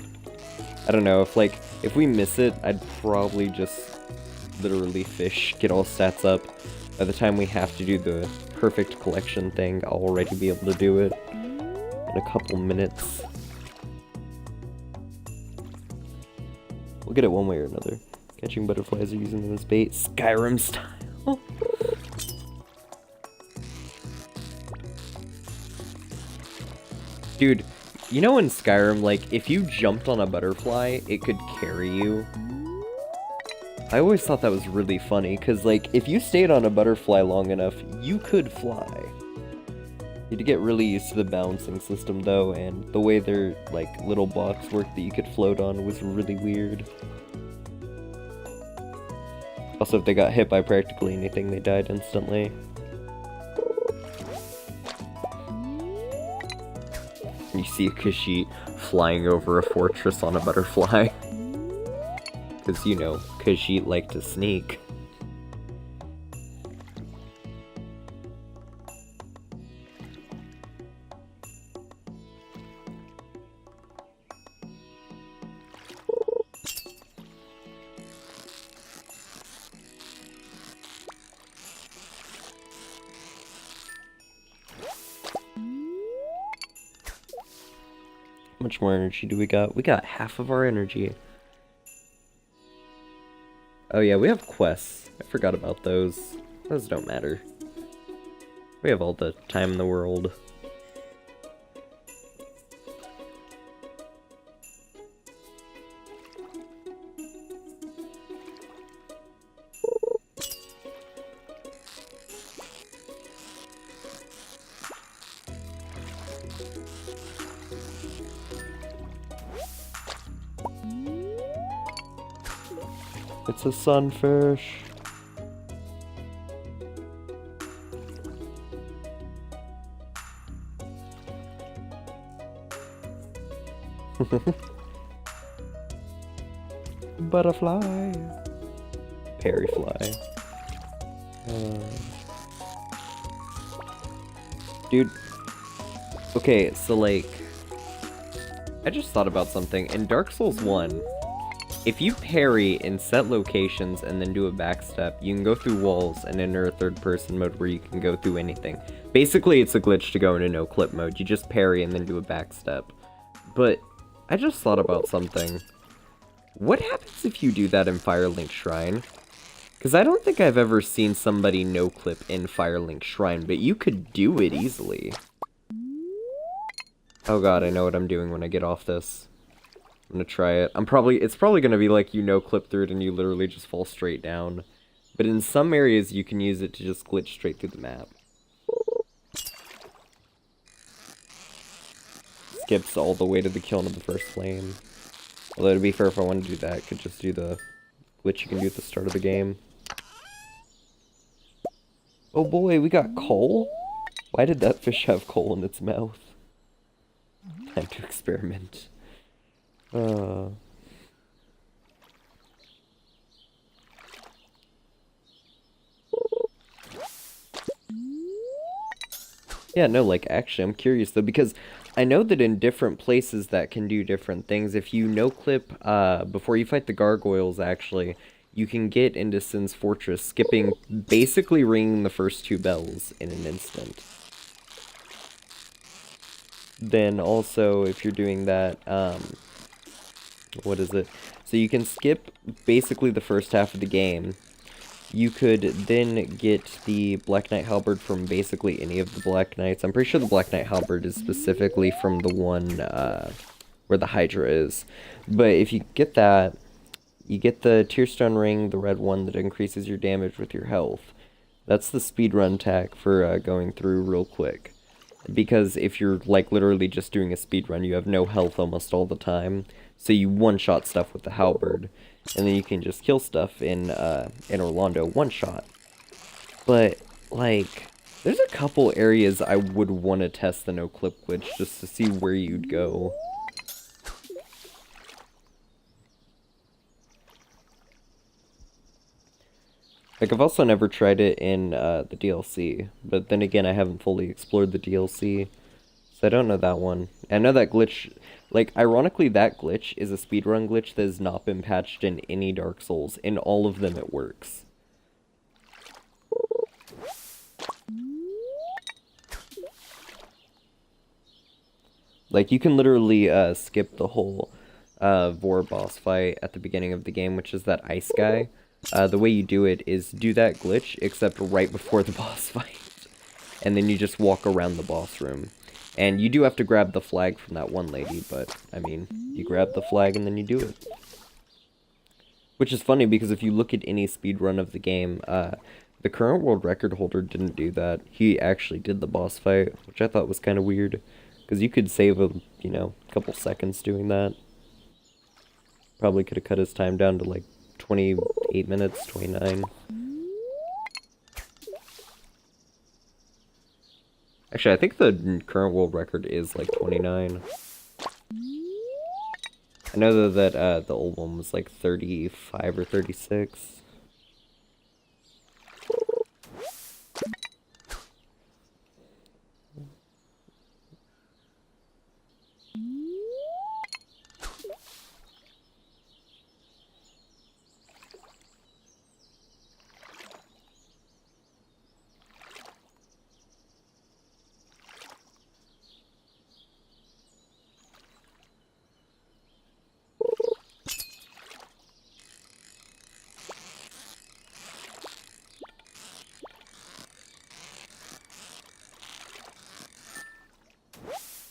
I don't know, if we miss it, I'd probably just literally fish, get all stats up. By the time we have to do the perfect collection thing, I'll already be able to do it in a couple minutes. We'll get it one way or another. Catching butterflies or using them as bait, Skyrim style. Dude, you know in Skyrim, like, if you jumped on a butterfly, it could carry you. I always thought that was really funny, because, like, if you stayed on a butterfly long enough, you could fly. You had to get really used to the balancing system, though, and the way their, like, little blocks worked that you could float on was really weird. Also, if they got hit by practically anything, they died instantly. You see a Khajiit flying over a fortress on a butterfly. Because, you know, Khajiit like to sneak. How much more energy do we got? We got half of our energy. Oh yeah, we have quests. I forgot about those. Those don't matter. We have all the time in the world. It's a sunfish. Butterfly. Parryfly. Dude. Okay, so like, I just thought about something. In Dark Souls 1, if you parry in set locations and then do a backstep, you can go through walls and enter a third-person mode where you can go through anything. Basically, it's a glitch to go into no-clip mode. You just parry and then do a backstep. But I just thought about something. What happens if you do that in Firelink Shrine? Because I don't think I've ever seen somebody no-clip in Firelink Shrine, but you could do it easily. Oh god, I know what I'm doing when I get off this. I'm gonna try it. It's probably gonna be like you no-clip through it and you literally just fall straight down. But in some areas you can use it to just glitch straight through the map. Skips all the way to the killing of the first flame. Although to be fair, if I want to do that, I could just do the glitch you can do at the start of the game. Oh boy, we got coal? Why did that fish have coal in its mouth? Time to experiment. Yeah, no, like, actually, I'm curious, though, because I know that in different places that can do different things. If you no-clip, before you fight the gargoyles, actually, you can get into Sin's Fortress, skipping, basically ringing the first two bells in an instant. Then also, if you're doing that, what is it? So you can skip basically the first half of the game. You could then get the Black Knight Halberd from basically any of the Black Knights. I'm pretty sure the Black Knight Halberd is specifically from the one where the Hydra is. But if you get that, you get the Tearstone Ring, the red one that increases your damage with your health. That's the speedrun tack for going through real quick. Because if you're like literally just doing a speedrun, you have no health almost all the time. So you one-shot stuff with the halberd, and then you can just kill stuff in Orlando one-shot. But like, there's a couple areas I would want to test the no-clip glitch just to see where you'd go. Like, I've also never tried it in the DLC, but then again, I haven't fully explored the DLC, so I don't know that one. I know that glitch, like, ironically, that glitch is a speedrun glitch that has not been patched in any Dark Souls. In all of them, it works. Like, you can literally skip the whole Vor boss fight at the beginning of the game, which is that ice guy. The way you do it is do that glitch, except right before the boss fight. And then you just walk around the boss room. And you do have to grab the flag from that one lady, but, I mean, you grab the flag and then you do it. Which is funny, because if you look at any speedrun of the game, the current world record holder didn't do that. He actually did the boss fight, which I thought was kind of weird. Because you could save a, you know, couple seconds doing that. Probably could have cut his time down to like 28 minutes, 29. Actually, I think the current world record is like 29. I know that the old one was like 35 or 36.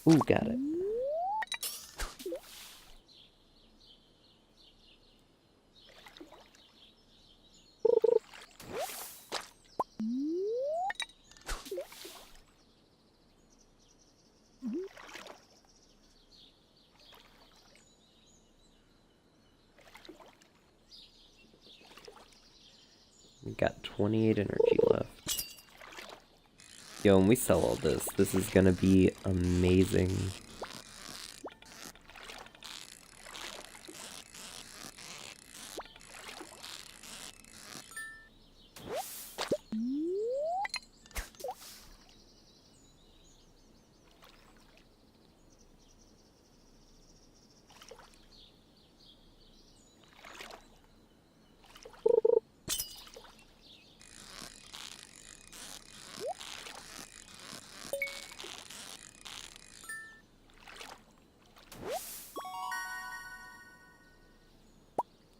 Ooh, got it. We got 28 energy left. Yo, when we sell all this, this is gonna be amazing.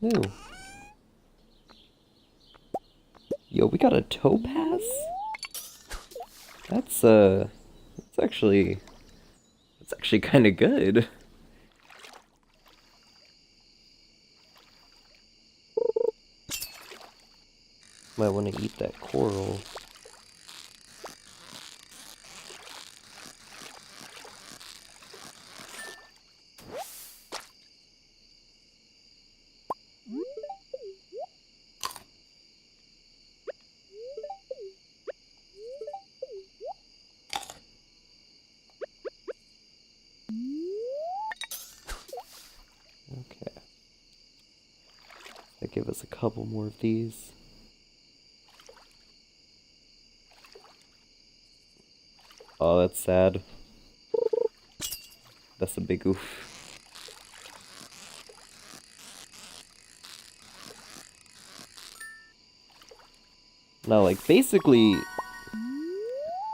Ooh. Yo, we got a topaz? That's actually kind of good. Might want to eat that coral. That give us a couple more of these. Oh, that's sad. That's a big oof. Now, like, basically,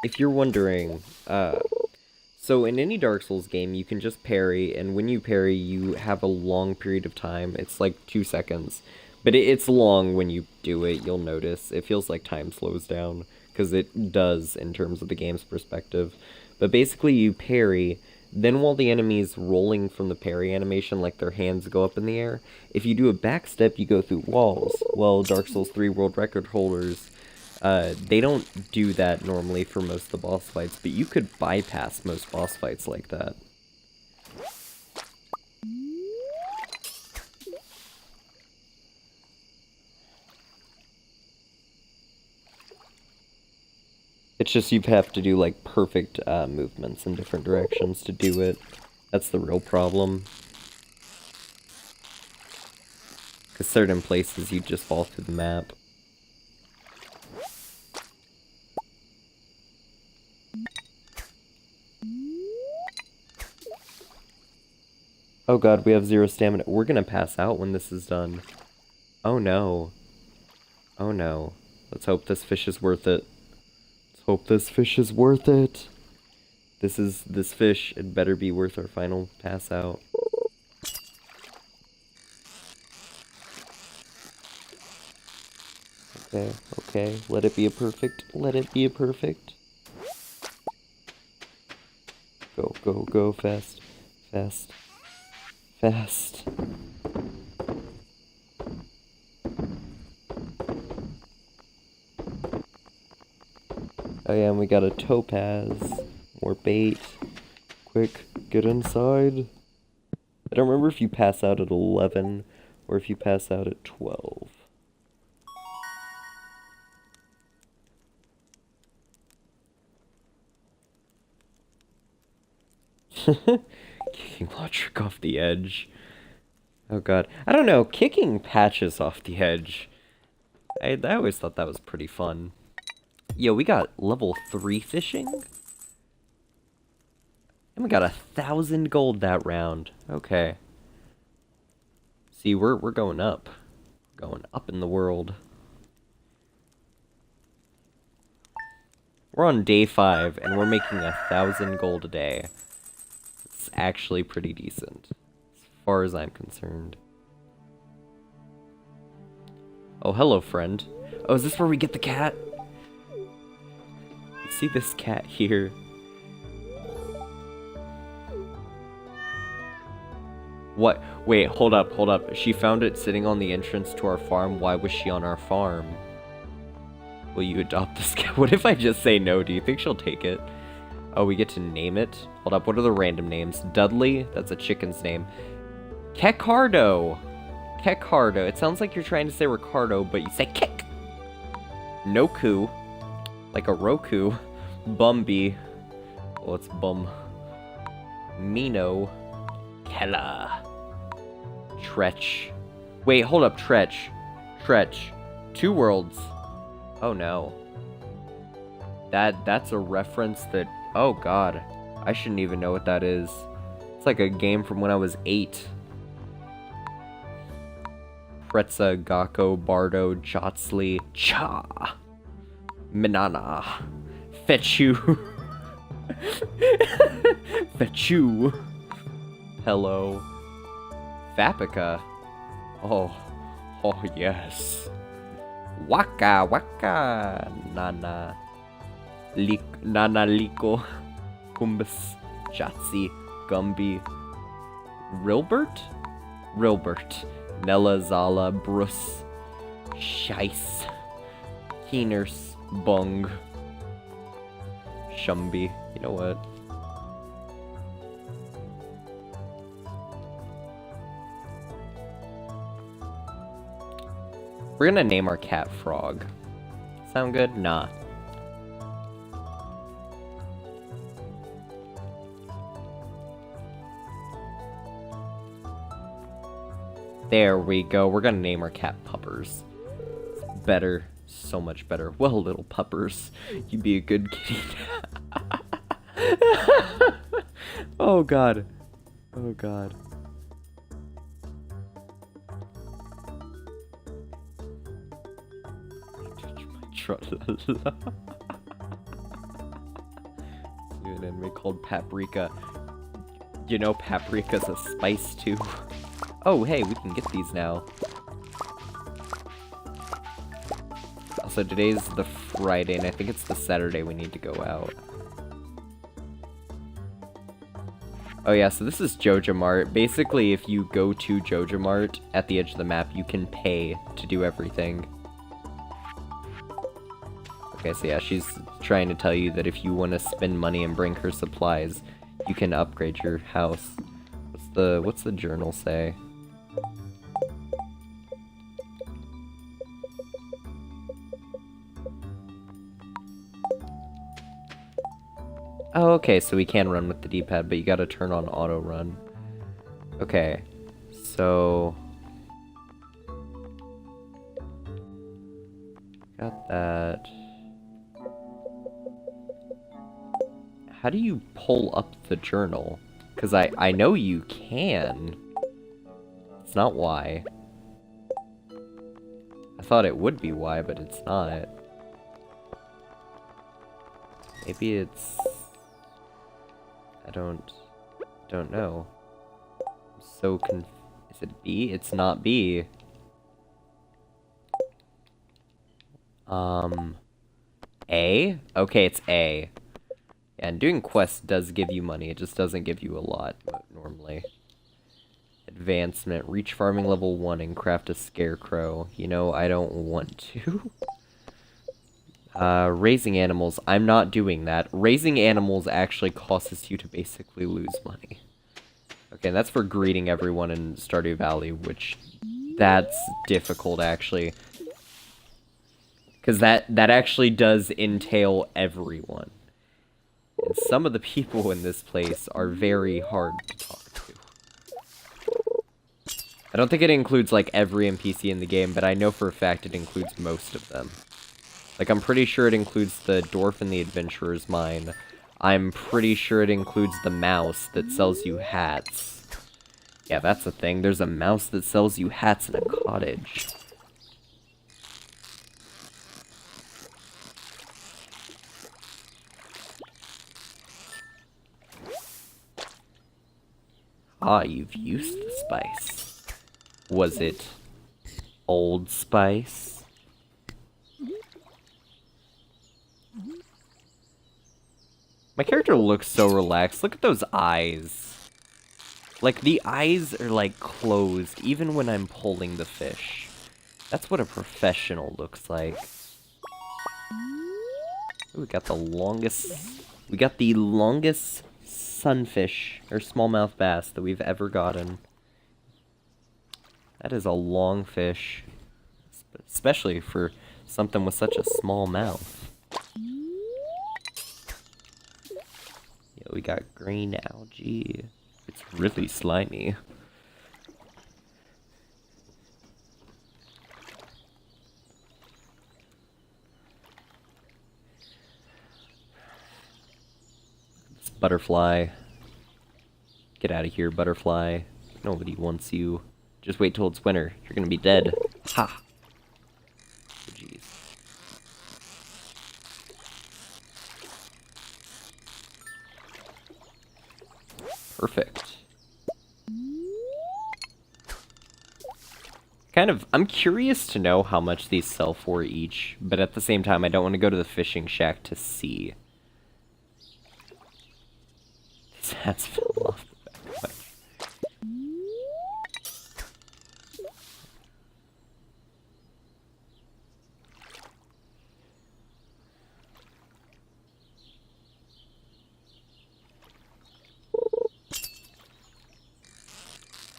if you're wondering, so in any Dark Souls game, you can just parry, and when you parry, you have a long period of time. It's like 2 seconds. But it's long when you do it, you'll notice. It feels like time slows down, because it does in terms of the game's perspective. But basically, you parry, then while the enemy's rolling from the parry animation, like their hands go up in the air, if you do a backstep, you go through walls. Well, Dark Souls 3 world record holders, they don't do that normally for most of the boss fights, but you could bypass most boss fights like that. It's just you have to do, like, perfect movements in different directions to do it. That's the real problem. Because certain places you just fall through the map. Oh god, we have 0 stamina. We're gonna pass out when this is done. Oh no. Oh no. Let's hope this fish is worth it. Let's hope this fish is worth it. This fish, it better be worth our final pass out. Okay, okay. Let it be a perfect. Let it be a perfect. Go, go, go, fast. Fast. Fast. Oh yeah, and we got a topaz. More bait. Quick, get inside. I don't remember if you pass out at 11 or if you pass out at 12. Kicking Lotrick off the edge. Oh god. I don't know, kicking Patches off the edge. I always thought that was pretty fun. Yo, we got level 3 fishing? And we got 1,000 gold that round. Okay. See, we're going up. Going up in the world. We're on day 5, and we're making 1,000 gold a day. It's actually pretty decent, as far as I'm concerned. Oh, hello, friend. Oh, is this where we get the cat? See this cat here? What? Wait, hold up, hold up. She found it sitting on the entrance to our farm. Why was she on our farm? Will you adopt this cat? What if I just say no? Do you think she'll take it? Oh, we get to name it? Hold up, what are the random names? Dudley? That's a chicken's name. Kekardo! Kekardo. It sounds like you're trying to say Ricardo, but you say Kek! Noku. Like a Roku. Bumby. Oh, it's Bum. Mino. Kella. Tretch. Wait, hold up, Tretch. Tretch. 2 worlds. Oh no. That's a reference that... Oh god. I shouldn't even know what that is. It's like a game from when I was 8. Pretza, Gakko, Bardo, Jotsley, Cha. Minana. Fetchu. Fetchu. Hello. Vapica. Oh. Oh, yes. Waka, waka. Nana. Nana Liko. Kumbus. Jatsi. Gumby. Rilbert? Rilbert. Nella, Zala, Bruce. Shice. Keeners. Bung. Shumby. You know what? We're gonna name our cat Frog. Sound good? Nah. There we go. We're gonna name our cat Puppers. It's better. So much better. Well, little Puppers, you be a good kitty. Oh god. Oh god. Touch my trot. An enemy called Paprika. You know paprika's a spice too. Oh hey, we can get these now. Also, today's the Friday, and I think it's the Saturday we need to go out. Oh yeah, so this is Joja Mart. Basically, if you go to Joja Mart at the edge of the map, you can pay to do everything. Okay, so yeah, she's trying to tell you that if you want to spend money and bring her supplies, you can upgrade your house. What's the journal say? Oh, okay, so we can run with the D-pad, but you gotta turn on auto run. Okay, so... got that. How do you pull up the journal? Because I know you can. It's not Y. I thought it would be Y, but it's not. Maybe it's... I don't know. I'm so is it B? It's not B. A? Okay, it's A. Yeah, and doing quests does give you money. It just doesn't give you a lot, normally. Advancement. Reach farming level 1 and craft a scarecrow. You know, I don't want to. Raising animals. I'm not doing that. Raising animals actually causes you to basically lose money. Okay, and that's for greeting everyone in Stardew Valley, which... that's difficult, actually. Because that actually does entail everyone. And some of the people in this place are very hard to talk to. I don't think it includes, like, every NPC in the game, but I know for a fact it includes most of them. Like, I'm pretty sure it includes the dwarf in the adventurer's mine. I'm pretty sure it includes the mouse that sells you hats. Yeah, that's a thing. There's a mouse that sells you hats in a cottage. Ah, you've used the spice. Was it Old Spice? My character looks so relaxed. Look at those eyes. Like, the eyes are, like, closed, even when I'm pulling the fish. That's what a professional looks like. Ooh, we got the longest sunfish, or smallmouth bass, that we've ever gotten. That is a long fish. Especially for something with such a small mouth. Yeah, we got green algae. It's really slimy. This butterfly. Get out of here, butterfly. Nobody wants you. Just wait till it's winter. You're gonna be dead. Ha! Oh, jeez. Perfect. I'm curious to know how much these sell for each, but at the same time, I don't want to go to the fishing shack to see. These hats fell off the back.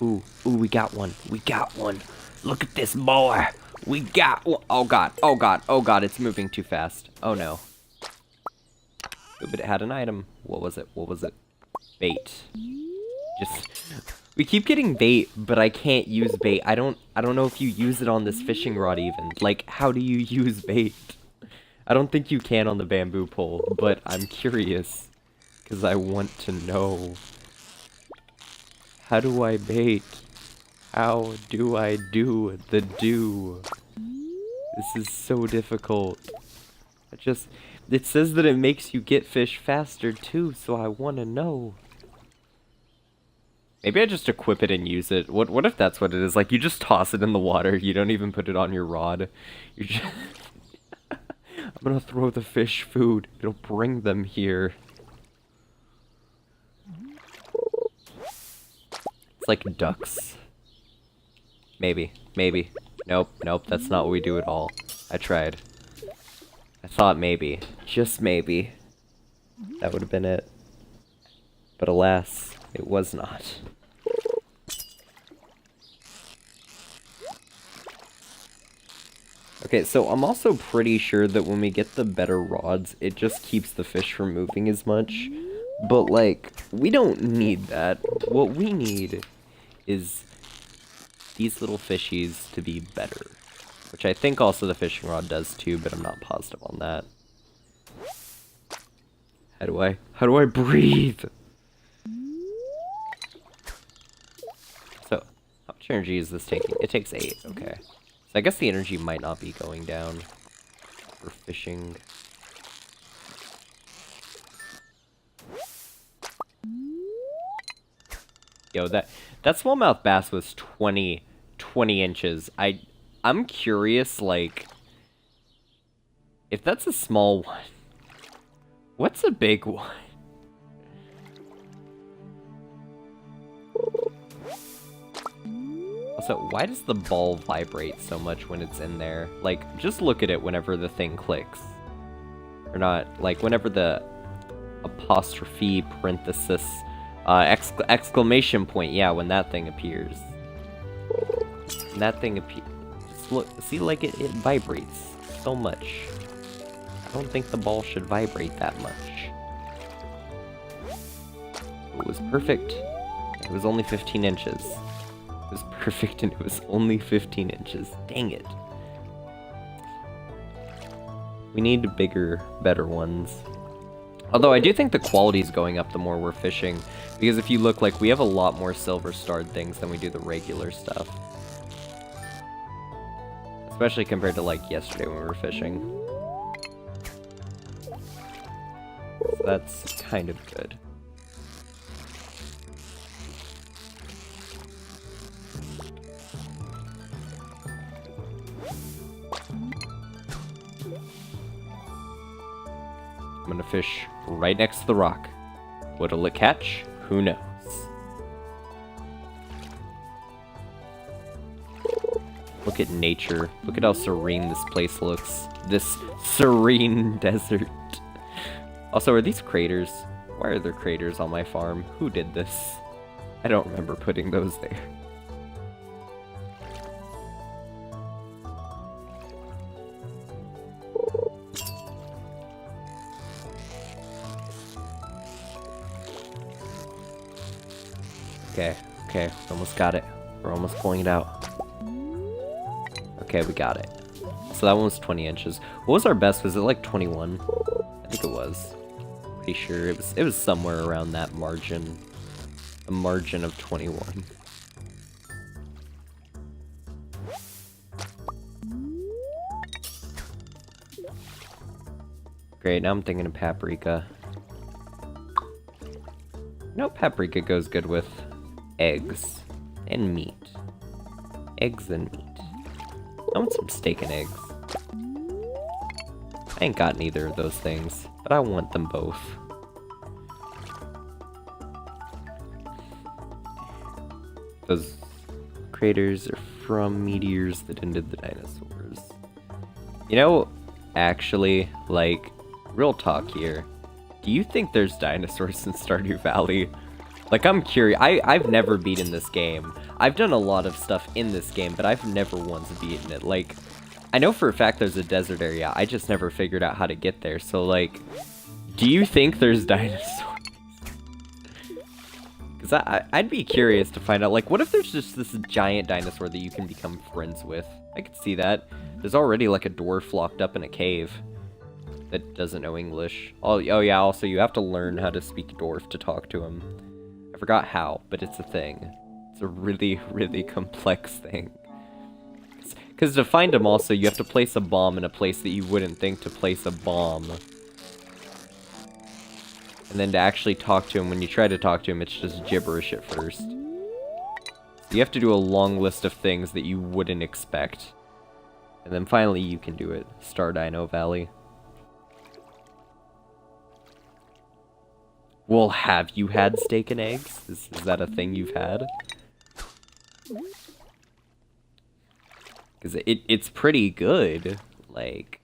Ooh, we got one. We got one. Look at this boy. We got one. Oh god, oh god, oh god, it's moving too fast. Oh no. Ooh, but it had an item. What was it? What was it? Bait. Just We keep getting bait, but I can't use bait. I don't know if you use it on this fishing rod even. Like, how do you use bait? I don't think you can on the bamboo pole, but I'm curious. Because I want to know. How do I bait? How do I do the do? This is so difficult. It says that it makes you get fish faster too, so I want to know. Maybe I just equip it and use it. What if that's what it is? Like, you just toss it in the water, you don't even put it on your rod. You just... I'm gonna throw the fish food. It'll bring them here. It's like ducks. Maybe. Nope, that's not what we do at all. I tried. I thought maybe. Just maybe. That would have been it. But alas, it was not. Okay, so I'm also pretty sure that when we get the better rods, it just keeps the fish from moving as much. But, like, we don't need that. What we need is these little fishies to be better. Which I think also the fishing rod does too, but I'm not positive on that. How do I breathe? So, how much energy is this taking? It takes 8, okay. So I guess the energy might not be going down for fishing. Yo, that smallmouth bass was 20 inches. I'm curious, like, if that's a small one, what's a big one? Also, why does the ball vibrate so much when it's in there? Like, just look at it whenever the thing clicks. Or not, like, whenever the apostrophe parenthesis exclamation point, yeah, when that thing appears. When that thing appears. Look, see, like, it vibrates so much. I don't think the ball should vibrate that much. It was perfect. It was only 15 inches. It was perfect and it was only 15 inches. Dang it. We need bigger, better ones. Although I do think the quality is going up the more we're fishing. Because if you look, like, we have a lot more silver starred things than we do the regular stuff. Especially compared to, like, yesterday when we were fishing. So that's kind of good. I'm gonna fish right next to the rock. What'll it catch? Who knows? Look at nature. Look at how serene this place looks. This serene desert. Also, are these craters? Why are there craters on my farm? Who did this? I don't remember putting those there. Okay, almost got it. We're almost pulling it out. Okay, we got it. So that one was 20 inches. What was our best? Was it like 21? I think it was. Pretty sure it was somewhere around that margin. A margin of 21. Great, now I'm thinking of paprika. No, paprika goes good with eggs and meat. Eggs and meat. I want some steak and eggs. I ain't got neither of those things, but I want them both. Those craters are from meteors that ended the dinosaurs. You know, actually, like, real talk here. Do you think there's dinosaurs in Stardew Valley? Like, I'm curious. I've never beaten this game. I've done a lot of stuff in this game, but I've never once beaten it. Like, I know for a fact there's a desert area. I just never figured out how to get there. So, like, do you think there's dinosaurs? Because I'd be curious to find out, like, what if there's just this giant dinosaur that you can become friends with? I could see that. There's already, like, a dwarf locked up in a cave that doesn't know English. Oh yeah, also, you have to learn how to speak dwarf to talk to him. I forgot how, but it's a thing. It's a really, really complex thing. Because to find him, also, you have to place a bomb in a place that you wouldn't think to place a bomb. And then to actually talk to him, when you try to talk to him, it's just gibberish at first. So you have to do a long list of things that you wouldn't expect. And then finally you can do it. Stardew Valley. Well, have you had steak and eggs? Is that a thing you've had? Because it's pretty good. Like...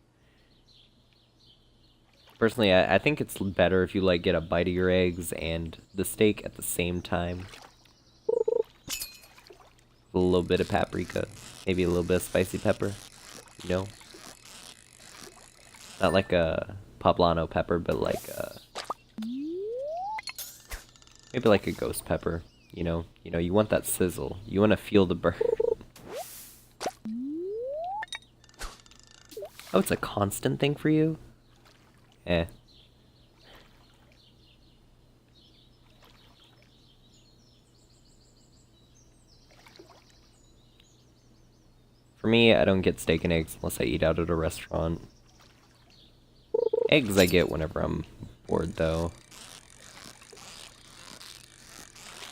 Personally, I think it's better if you, like, get a bite of your eggs and the steak at the same time. A little bit of paprika. Maybe a little bit of spicy pepper. You know? Not like a poblano pepper, but like a... Maybe like a ghost pepper. You know, you want that sizzle. You want to feel the burn. Oh, it's a constant thing for you? Eh. For me, I don't get steak and eggs unless I eat out at a restaurant. Eggs I get whenever I'm bored, though.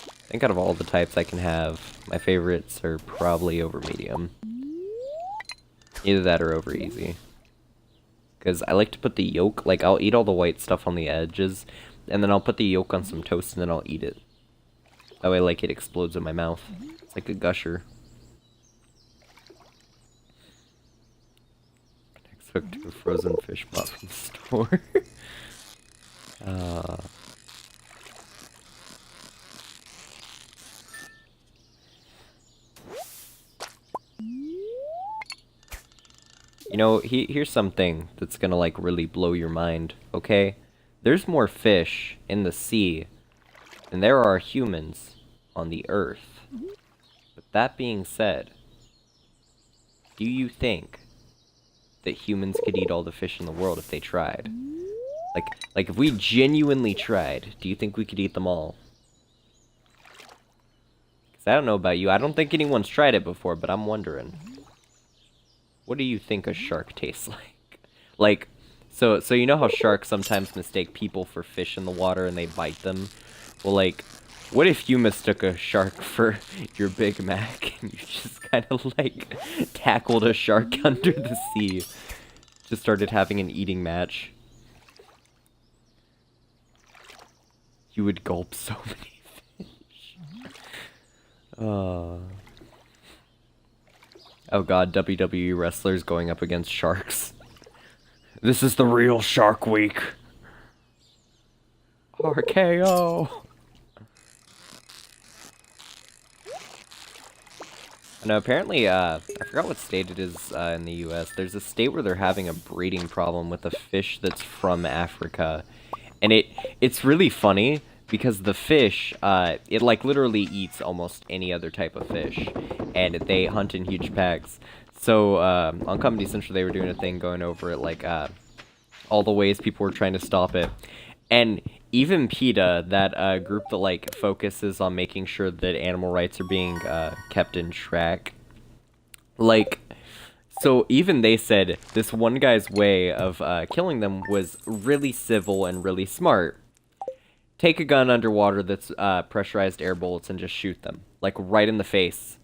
I think out of all the types I can have, my favorites are probably over medium. Either that or over easy. Because I like to put the yolk, like, I'll eat all the white stuff on the edges, and then I'll put the yolk on some toast, and then I'll eat it. That way, like, it explodes in my mouth. It's like a gusher. Next hook to a frozen fish bought from the store. You know, here's something that's gonna, like, really blow your mind, okay? There's more fish in the sea than there are humans on the earth. But that being said, do you think that humans could eat all the fish in the world if they tried? Like if we genuinely tried, do you think we could eat them all? Because I don't know about you, I don't think anyone's tried it before, but I'm wondering. What do you think a shark tastes like? Like, so you know how sharks sometimes mistake people for fish in the water and they bite them? Well, like, what if you mistook a shark for your Big Mac and you just kind of, like, tackled a shark under the sea? Just started having an eating match. You would gulp so many fish. Oh god, WWE wrestlers going up against sharks. This is the real Shark Week. RKO. No, apparently, I forgot what state it is in the US. There's a state where they're having a breeding problem with a fish that's from Africa. And it's really funny because the fish, it like literally eats almost any other type of fish. And they hunt in huge packs. So, on Comedy Central they were doing a thing going over it, like, all the ways people were trying to stop it. And even PETA, that group that, like, focuses on making sure that animal rights are being kept in track, like, so even they said this one guy's way of killing them was really civil and really smart. Take a gun underwater that's pressurized air bullets and just shoot them, like, right in the face.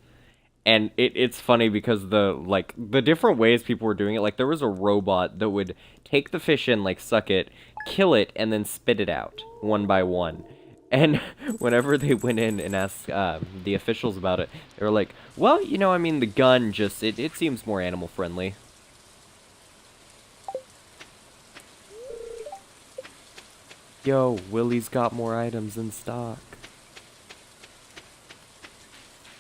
And it's funny because the different ways people were doing it, like, there was a robot that would take the fish in, like, suck it, kill it, and then spit it out, one by one. And whenever they went in and asked the officials about it, they were like, well, you know, I mean, the gun just, it seems more animal-friendly. Yo, Willie's got more items in stock.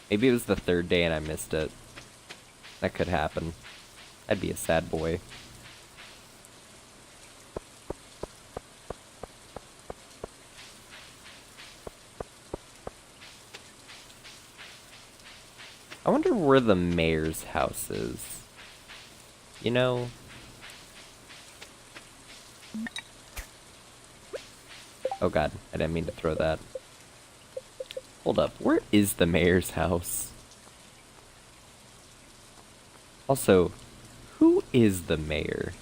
Maybe it was the third day and I missed it. That could happen. I'd be a sad boy. where the mayor's house is. You know? Oh god, I didn't mean to throw that. Hold up, where is the mayor's house? Also, who is the mayor?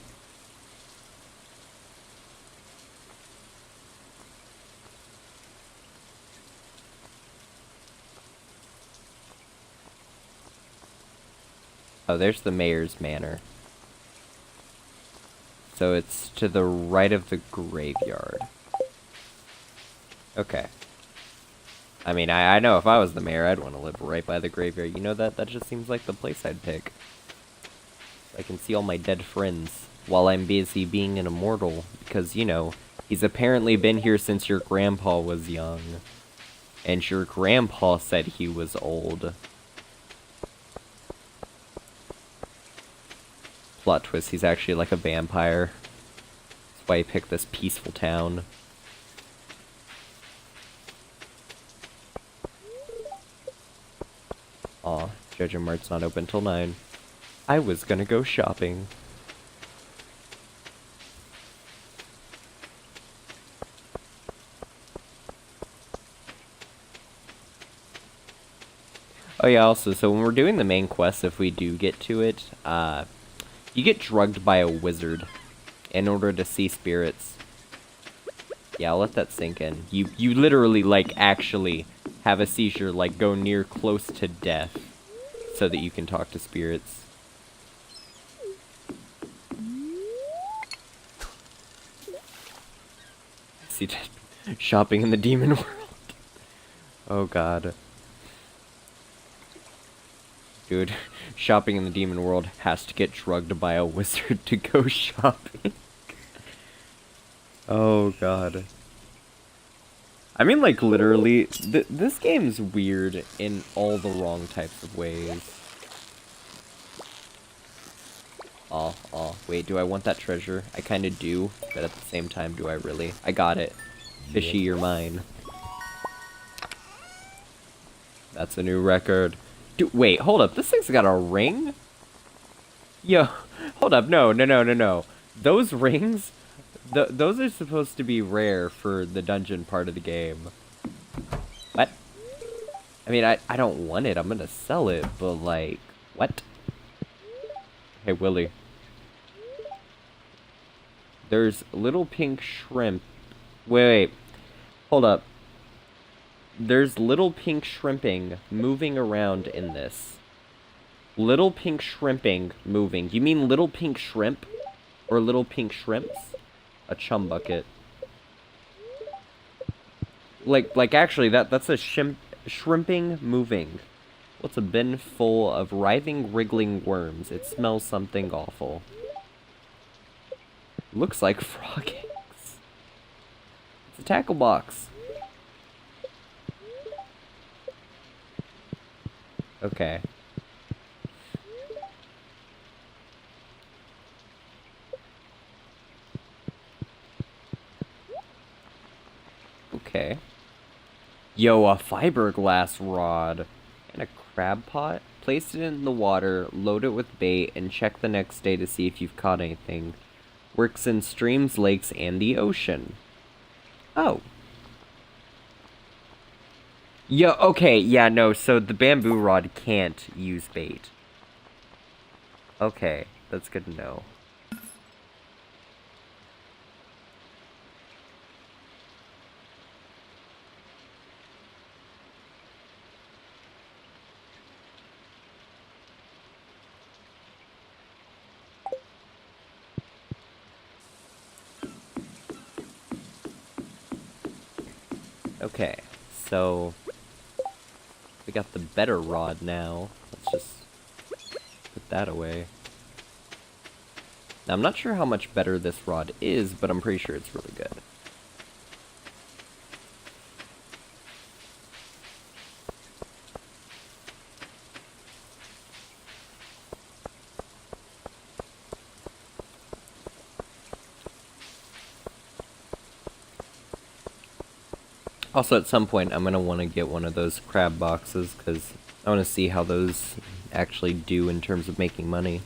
Oh, there's the mayor's manor. So it's to the right of the graveyard. Okay. I mean, I know if I was the mayor, I'd want to live right by the graveyard. You know, that just seems like the place I'd pick. I can see all my dead friends while I'm busy being an immortal. Because, you know, he's apparently been here since your grandpa was young. And your grandpa said he was old. Plot twist, he's actually like a vampire. That's why he picked this peaceful town. Aw, Jojo Mart's not open till 9. I was gonna go shopping. Oh yeah, also, so when we're doing the main quest, if we do get to it, you get drugged by a wizard in order to see spirits. Yeah, I'll let that sink in. You literally, like, actually have a seizure, like, go near close to death so that you can talk to spirits. See, shopping in the demon world. Oh god. Dude, shopping in the demon world has to get drugged by a wizard to go shopping. Oh god. I mean, like, literally, this game's weird in all the wrong types of ways. Oh, wait, do I want that treasure? I kinda do, but at the same time, do I really? I got it. Fishy, you're mine. That's a new record. Dude, wait, hold up, this thing's got a ring? Yo, hold up, no. Those rings, those are supposed to be rare for the dungeon part of the game. What? I mean, I don't want it, I'm gonna sell it, but like, what? Hey, Willy. There's little pink shrimp. Wait, hold up. There's little pink shrimping moving around in this. Little pink shrimping moving. You mean little pink shrimp? Or little pink shrimps? A chum bucket. Like actually, that's a shrimping moving. What's a bin full of writhing, wriggling worms? It smells something awful. Looks like frog eggs. It's a tackle box. Okay. Okay. Yo, a fiberglass rod. And a crab pot? Place it in the water, load it with bait, and check the next day to see if you've caught anything. Works in streams, lakes, and the ocean. Oh. Yo, okay, yeah, no, so the bamboo rod can't use bait. Okay, that's good to know. Okay, so we got the better rod now. Let's just put that away. Now, I'm not sure how much better this rod is, but I'm pretty sure it's really good. Also, at some point, I'm going to want to get one of those crab boxes, because I want to see how those actually do in terms of making money.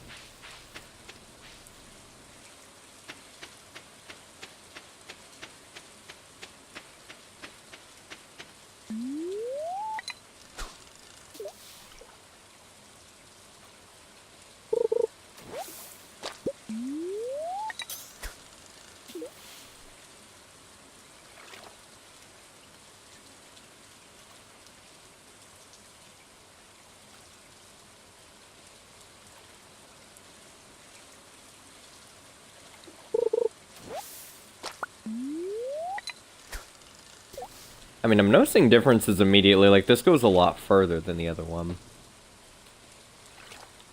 I mean, I'm noticing differences immediately, like this goes a lot further than the other one.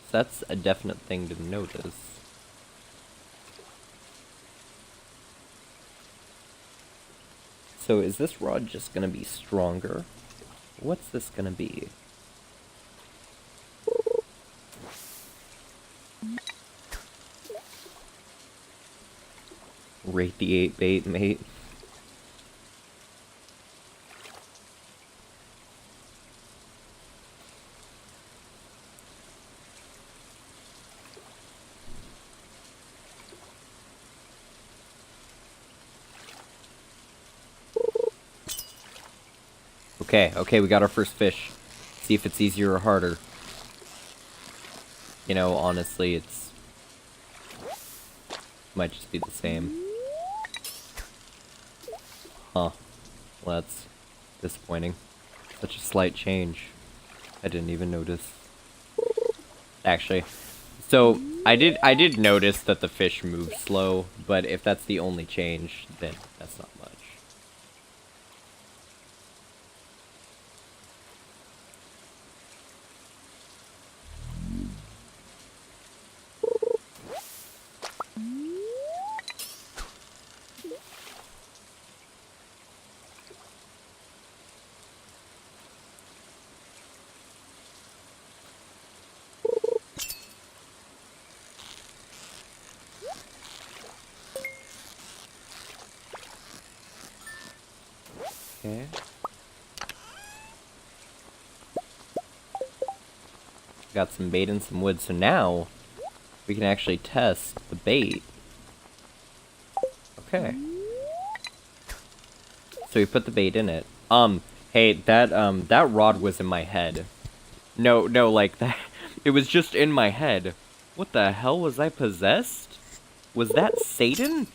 So that's a definite thing to notice. So is this rod just gonna be stronger? What's this gonna be? Rate the 8-bait, mate. Okay, we got our first fish. See if it's easier or harder. You know, honestly, it's... might just be the same. Huh. Well, that's disappointing. Such a slight change. I didn't even notice. Actually. So, I did notice that the fish move slow, but if that's the only change, then that's not much. Okay. Got some bait and some wood, so now we can actually test the bait. Okay. So we put the bait in it. Hey, that rod was in my head. No, like that. It was just in my head. What the hell, was I possessed? Was that Satan?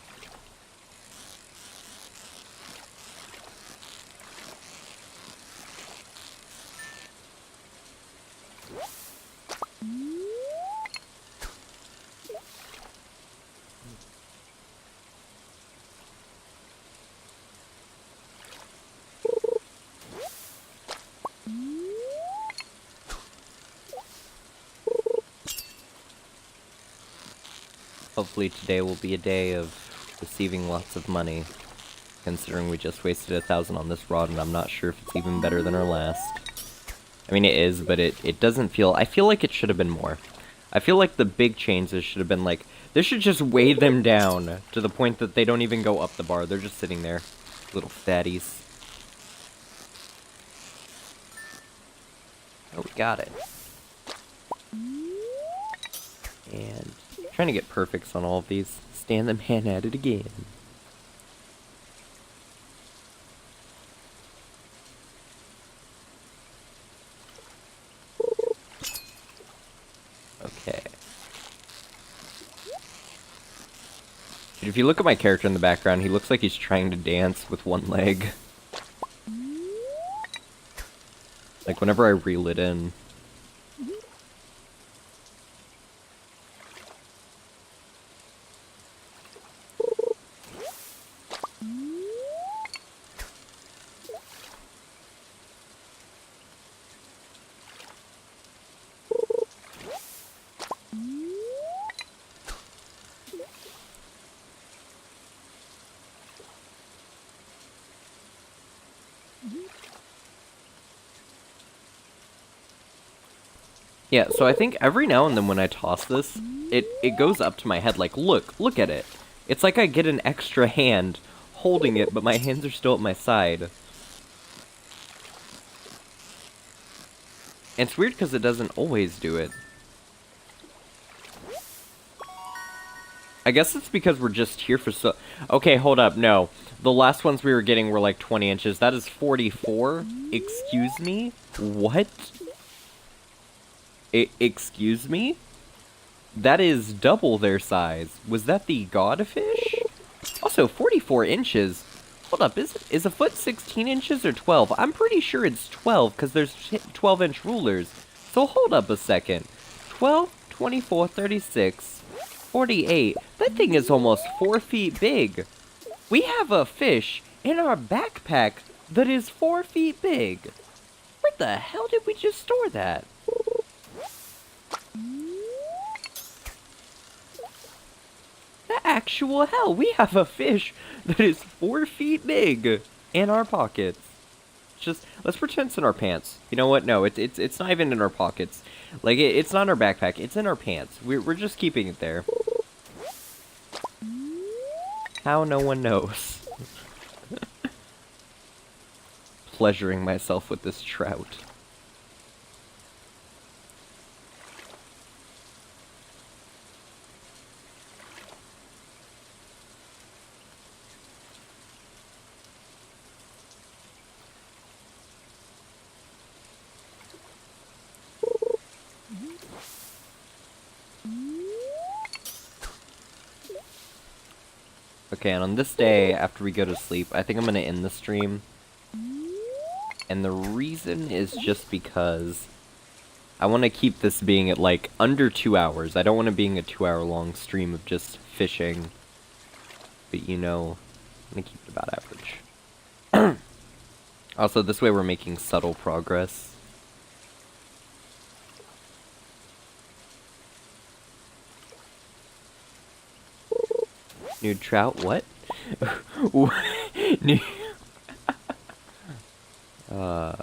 Hopefully today will be a day of receiving lots of money, considering we just wasted 1,000 on this rod, and I'm not sure if it's even better than our last. I mean, it is, but it doesn't feel... I feel like it should have been more. I feel like the big changes should have been like... This should just weigh them down to the point that they don't even go up the bar. They're just sitting there. Little fatties. Oh, we got it. And... trying to get perfects on all of these. Stan the man at it again. Okay. Dude, if you look at my character in the background, he looks like he's trying to dance with one leg. Like whenever I reel it in. Yeah, so I think every now and then when I toss this, it goes up to my head, like, look at it. It's like I get an extra hand holding it, but my hands are still at my side. And it's weird because it doesn't always do it. I guess it's because we're just here for so... Okay, hold up, no. The last ones we were getting were like 20 inches. That is 44? Excuse me? What? Excuse me? That is double their size. Was that the godfish? Also, 44 inches. Hold up, is a foot 16 inches or 12? I'm pretty sure it's 12, because there's 12-inch rulers. So hold up a second. 12, 24, 36, 48. That thing is almost 4 feet big. We have a fish in our backpack that is 4 feet big. Where the hell did we just store that? The actual hell, we have a fish that is 4 feet big in our pockets. Just, let's pretend it's in our pants. You know what? No, it's not even in our pockets. Like, it's not in our backpack, it's in our pants. We're just keeping it there. How no one knows. Pleasuring myself with this trout. Okay, and on this day, after we go to sleep, I think I'm gonna end the stream. And the reason is just because I want to keep this being at, like, under 2 hours. I don't want it being a 2-hour-long stream of just fishing. But, you know, I'm gonna keep it about average. Also, this way we're making subtle progress. New trout, what? New...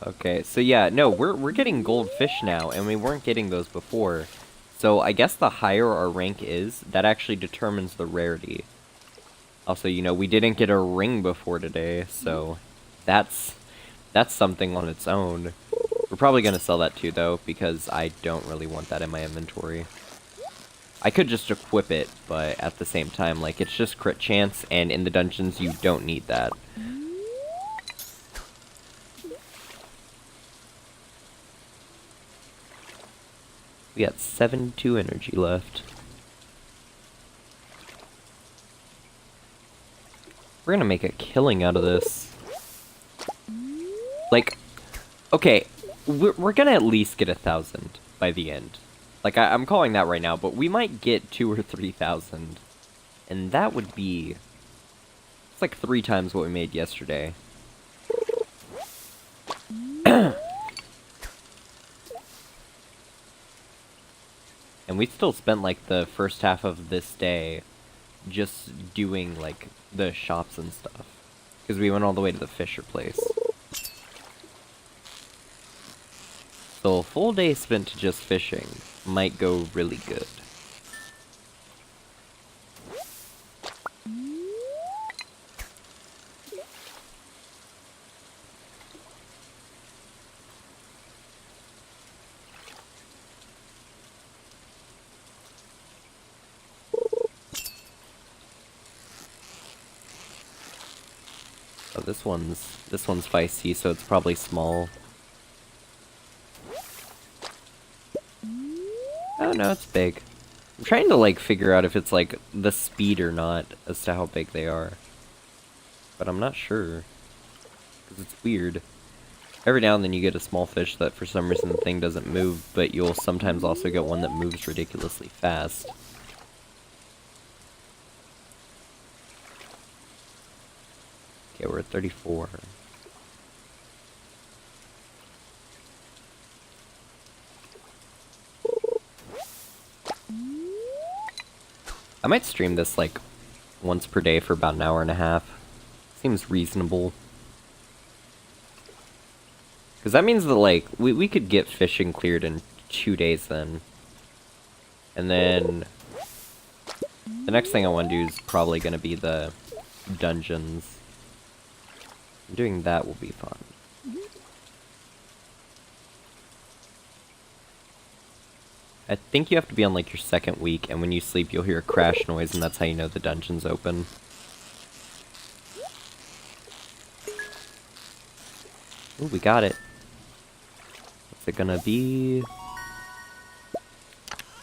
Okay, so yeah, no, we're getting goldfish now, and we weren't getting those before. So I guess the higher our rank is, that actually determines the rarity. Also, you know, we didn't get a ring before today, so that's something on its own. We're probably gonna sell that too, though, because I don't really want that in my inventory. I could just equip it, but at the same time, like, it's just crit chance, and in the dungeons, you don't need that. We got 72 energy left. We're gonna make a killing out of this. Like, okay, we're gonna at least get 1,000 by the end. Like, I'm calling that right now, but we might get 2,000 or 3,000. And that would be... It's like 3 times what we made yesterday. And we still spent, like, the first half of this day just doing, like, the shops and stuff. Because we went all the way to the Fisher place. So a full day spent just fishing might go really good. Oh, this one's feisty, so it's probably small. Oh no, it's big. I'm trying to, like, figure out if it's, like, the speed or not as to how big they are. But I'm not sure. Because it's weird. Every now and then you get a small fish that for some reason the thing doesn't move, but you'll sometimes also get one that moves ridiculously fast. Okay, we're at 34. I might stream this, like, once per day for about an hour and a half. Seems reasonable. Because that means that, like, we could get fishing cleared in 2 days then. And then... the next thing I want to do is probably going to be the dungeons. Doing that will be fun. I think you have to be on like your second week, and when you sleep you'll hear a crash noise, and that's how you know the dungeon's open. Ooh, we got it. What's it gonna be?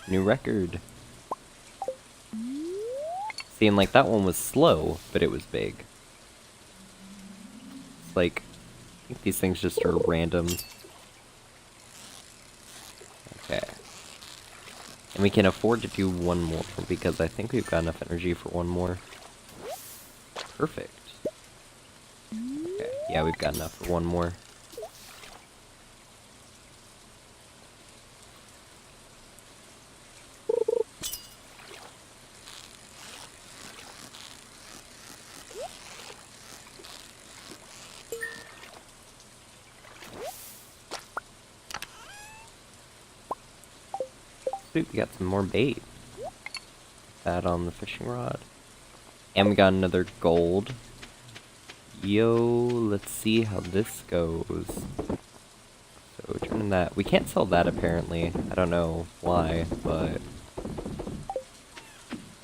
New record. See, and like that one was slow, but it was big. It's like, I think these things just are random. Okay. And we can afford to do one more, because I think we've got enough energy for one more. Perfect. Okay, yeah, we've got enough for one more. Sweet, we got some more bait. That on the fishing rod. And we got another gold. Yo, let's see how this goes. So turn that. We can't sell that apparently. I don't know why, but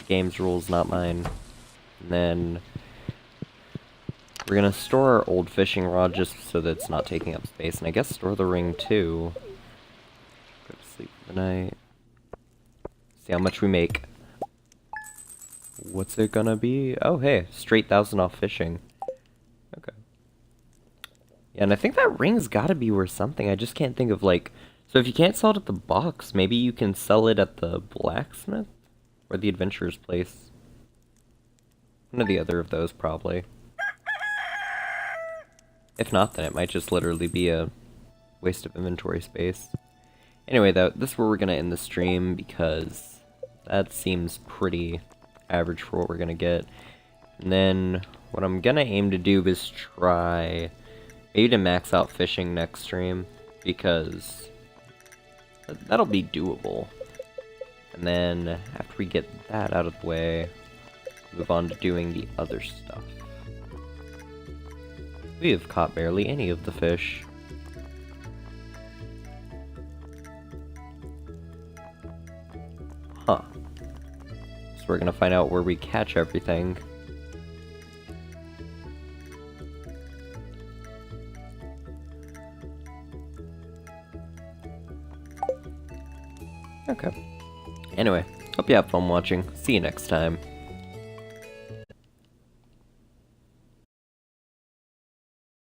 game's rules, not mine. And then we're gonna store our old fishing rod just so that it's not taking up space, and I guess store the ring too. Go to sleep for the night. See how much we make. What's it gonna be? Oh hey, straight 1,000 off fishing. Okay. Yeah, and I think that ring's gotta be worth something. I just can't think of like... So if you can't sell it at the box, maybe you can sell it at the blacksmith? Or the adventurer's place. One or the other of those, probably. If not, then it might just literally be a waste of inventory space. Anyway, though, this is where we're gonna end the stream, because that seems pretty average for what we're gonna get. And then, what I'm gonna aim to do is try maybe to max out fishing next stream, because that'll be doable. And then, after we get that out of the way, move on to doing the other stuff. We have caught barely any of the fish. Huh. So we're gonna find out where we catch everything. Okay. Anyway, hope you have fun watching. See you next time.